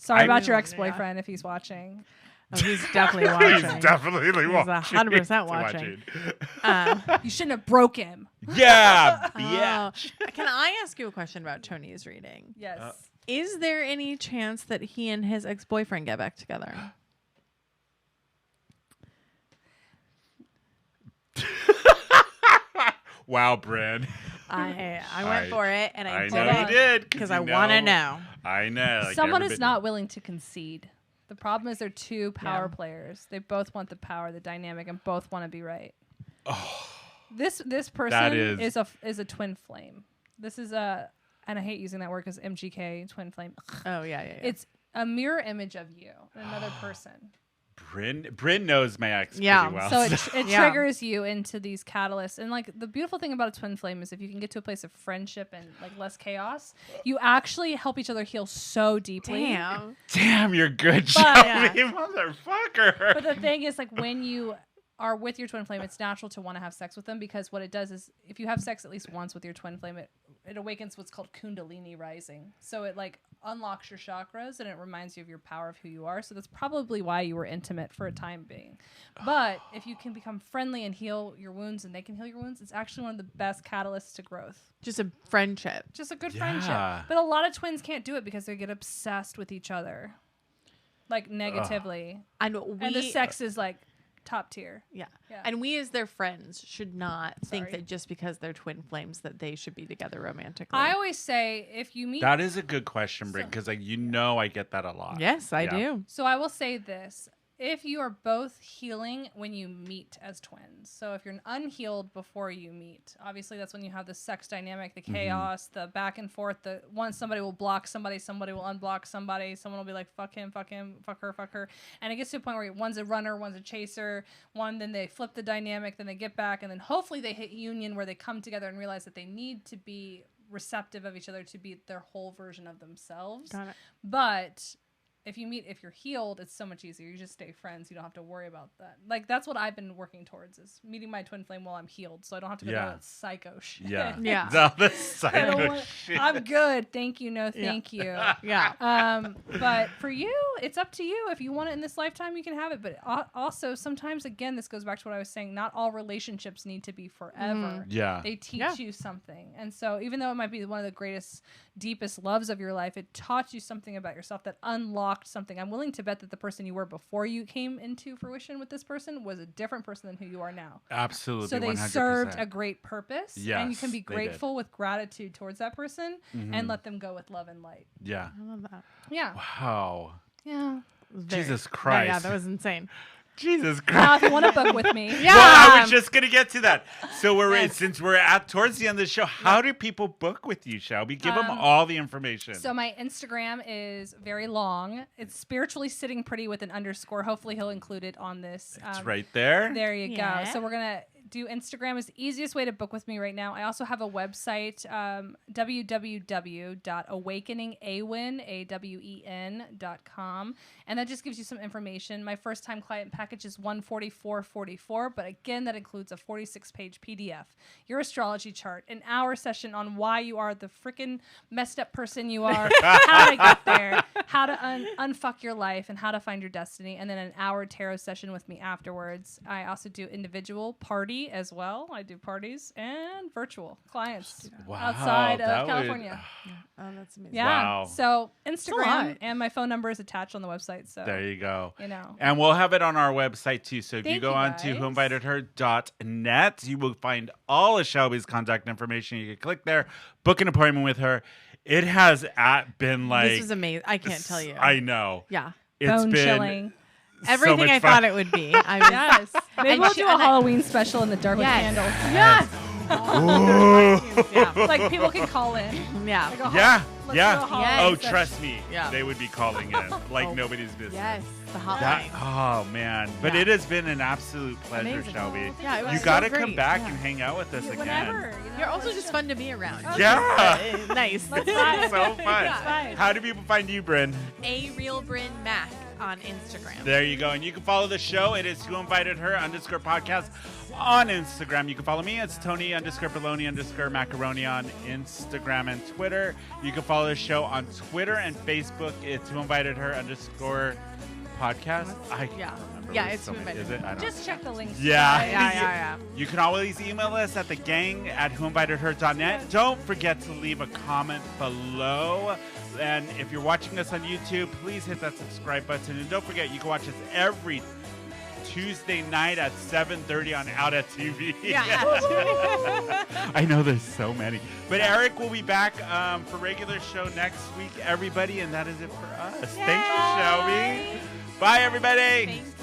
Sorry I about your really- ex-boyfriend if he's watching. Oh, he's definitely watching. he's definitely watching. 100% watching. You shouldn't have broke him. Yeah. Yeah. Can I ask you a question about Tony's reading? Yes. Is there any chance that he and his ex-boyfriend get back together? Wow, Brynne. I went for it, and I I did know it you did. because I want to know. I know. Like Someone is everybody- not willing to concede. The problem is they're two power Yeah. players. They both want the power, the dynamic, and both want to be right. Oh, This person is- is a twin flame. This is a, and I hate using that word because MGK twin flame. Oh yeah. It's a mirror image of you, and another person. Brynne knows my ex Yeah. pretty well. So it Yeah. triggers you into these catalysts. And like the beautiful thing about a twin flame is if you can get to a place of friendship and like less chaos, you actually help each other heal so deeply. Damn. Damn, you're good, But- Shelby, motherfucker. But the thing is, like, when you are with your twin flame, it's natural to want to have sex with them because what it does is if you have sex at least once with your twin flame, it awakens what's called kundalini rising. So it like unlocks your chakras and it reminds you of your power of who you are. So that's probably why you were intimate for a time being. But if you can become friendly and heal your wounds and they can heal your wounds, it's actually one of the best catalysts to growth. Just a friendship. Just a good Yeah. friendship. But a lot of twins can't do it because they get obsessed with each other. Like negatively. And And the sex is like top tier. Yeah. Yeah. And we as their friends should not think Sorry. that just because they're twin flames that they should be together romantically. I always say if you meet That is a good question, Brynne, because like I get that a lot. Yes, I Yeah. do. So I will say this. If you are both healing when you meet as twins. So if you're unhealed before you meet, obviously that's when you have the sex dynamic, the chaos, the back and forth, the one somebody will block somebody will unblock somebody, someone will be like, fuck him, fuck her. And it gets to a point where one's a runner, one's a chaser, then they flip the dynamic, then they get back, and then hopefully they hit union where they come together and realize that they need to be receptive of each other to be their whole version of themselves. Got it. But if you're healed, it's so much easier. You just stay friends. You don't have to worry about that. Like that's what I've been working towards is meeting my twin flame while I'm healed, so I don't have to go Yeah. down that psycho shit. Yeah. Yeah. No, the I don't psycho want- shit. I'm good. Thank you. No, thank you. Yeah. But for you, it's up to you. If you want it in this lifetime, you can have it. But also, sometimes, again, this goes back to what I was saying. Not all relationships need to be forever. Yeah. They teach Yeah. you something. And so even though it might be one of the greatest, deepest loves of your life, it taught you something about yourself that unlocked something. I'm willing to bet that the person you were before you came into fruition with this person was a different person than who you are now. Absolutely. So they 100%. served a great purpose. And you Yes, can be they did. grateful with gratitude towards that person and let them go with love and light. Yeah. I love that. Yeah. Wow. Yeah. Jesus Yeah, Christ. that was insane. Jesus Christ. Now, if you want to book with me, Yeah. Well, I was just gonna get to that. So Yes. since we're at towards the end of the show, how do people book with you, Shelby? Give them Um, all the information. So my Instagram is very long. It's spiritually sitting pretty with an underscore. Hopefully he'll include it on this. It's right there. There you Yeah. go. So we're gonna do Instagram is the easiest way to book with me right now. I also have a website, www.awakeningawen.com, and that just gives you some information. My first time client package is $144.44, but again, that includes a 46-page PDF, your astrology chart, an hour session on why you are the freaking messed up person you are, how to get there, how to unfuck your life, and how to find your destiny, and then an hour tarot session with me afterwards. I also do individual party as well. I do parties and virtual clients outside of California. Oh, that's amazing. Yeah. Wow. So lot. Instagram and my phone number is attached on the website. So There you go. you know. And we'll have it on our website too. So if you Thank go you, on to guys. whoinvitedher.net, you will find all of Shelby's contact information. You can click there, book an appointment with her. It has been like This was amazing. I can't tell you. I know. Yeah. It's Bone been chilling. so Everything much I fun. thought it would be. I was, Yes. Maybe And we'll she- do a and I- Halloween special in the dark with Yes. candles. Yes. yeah. Like people can call in. Yeah. Like a Yeah. let's Yeah. do a Halloween Yes. Oh, session. trust me. Yeah. They would be calling in like Oh. nobody's business. Yes. The That, hotline. oh man, but Yeah. it has been an absolute pleasure, Amazing. Shelby. Yeah, it was You so got to great. come back Yeah. and hang out with us Yeah, again. whenever. You know, You're also let's just fun to be around. Yeah. Nice. Let's so vibe. fun. Fine. How do people find you, Brynne? A Real Brynne Mac on Instagram. There you go. And you can follow the show. It is Who Invited Her _podcast on Instagram. You can follow me. It's Tony _Baloney_Macaroni on Instagram and Twitter. You can follow the show on Twitter and Facebook. It's Who Invited Her _podcast. I can't Yeah. remember. Yeah, There's it's so Who many. Invited Is it? I don't Just check the links. Yeah. guys. Yeah. You can always email us at thegang@whoinvitedher.net. Don't forget to leave a comment below. And if you're watching us on YouTube, please hit that subscribe button. And don't forget, you can watch us every Tuesday night at 7:30 on Out at TV. Yeah. I know there's so many. But Eric will be back for regular show next week, everybody. And that is it for us. Thank you, Shelby. Bye, everybody. Thank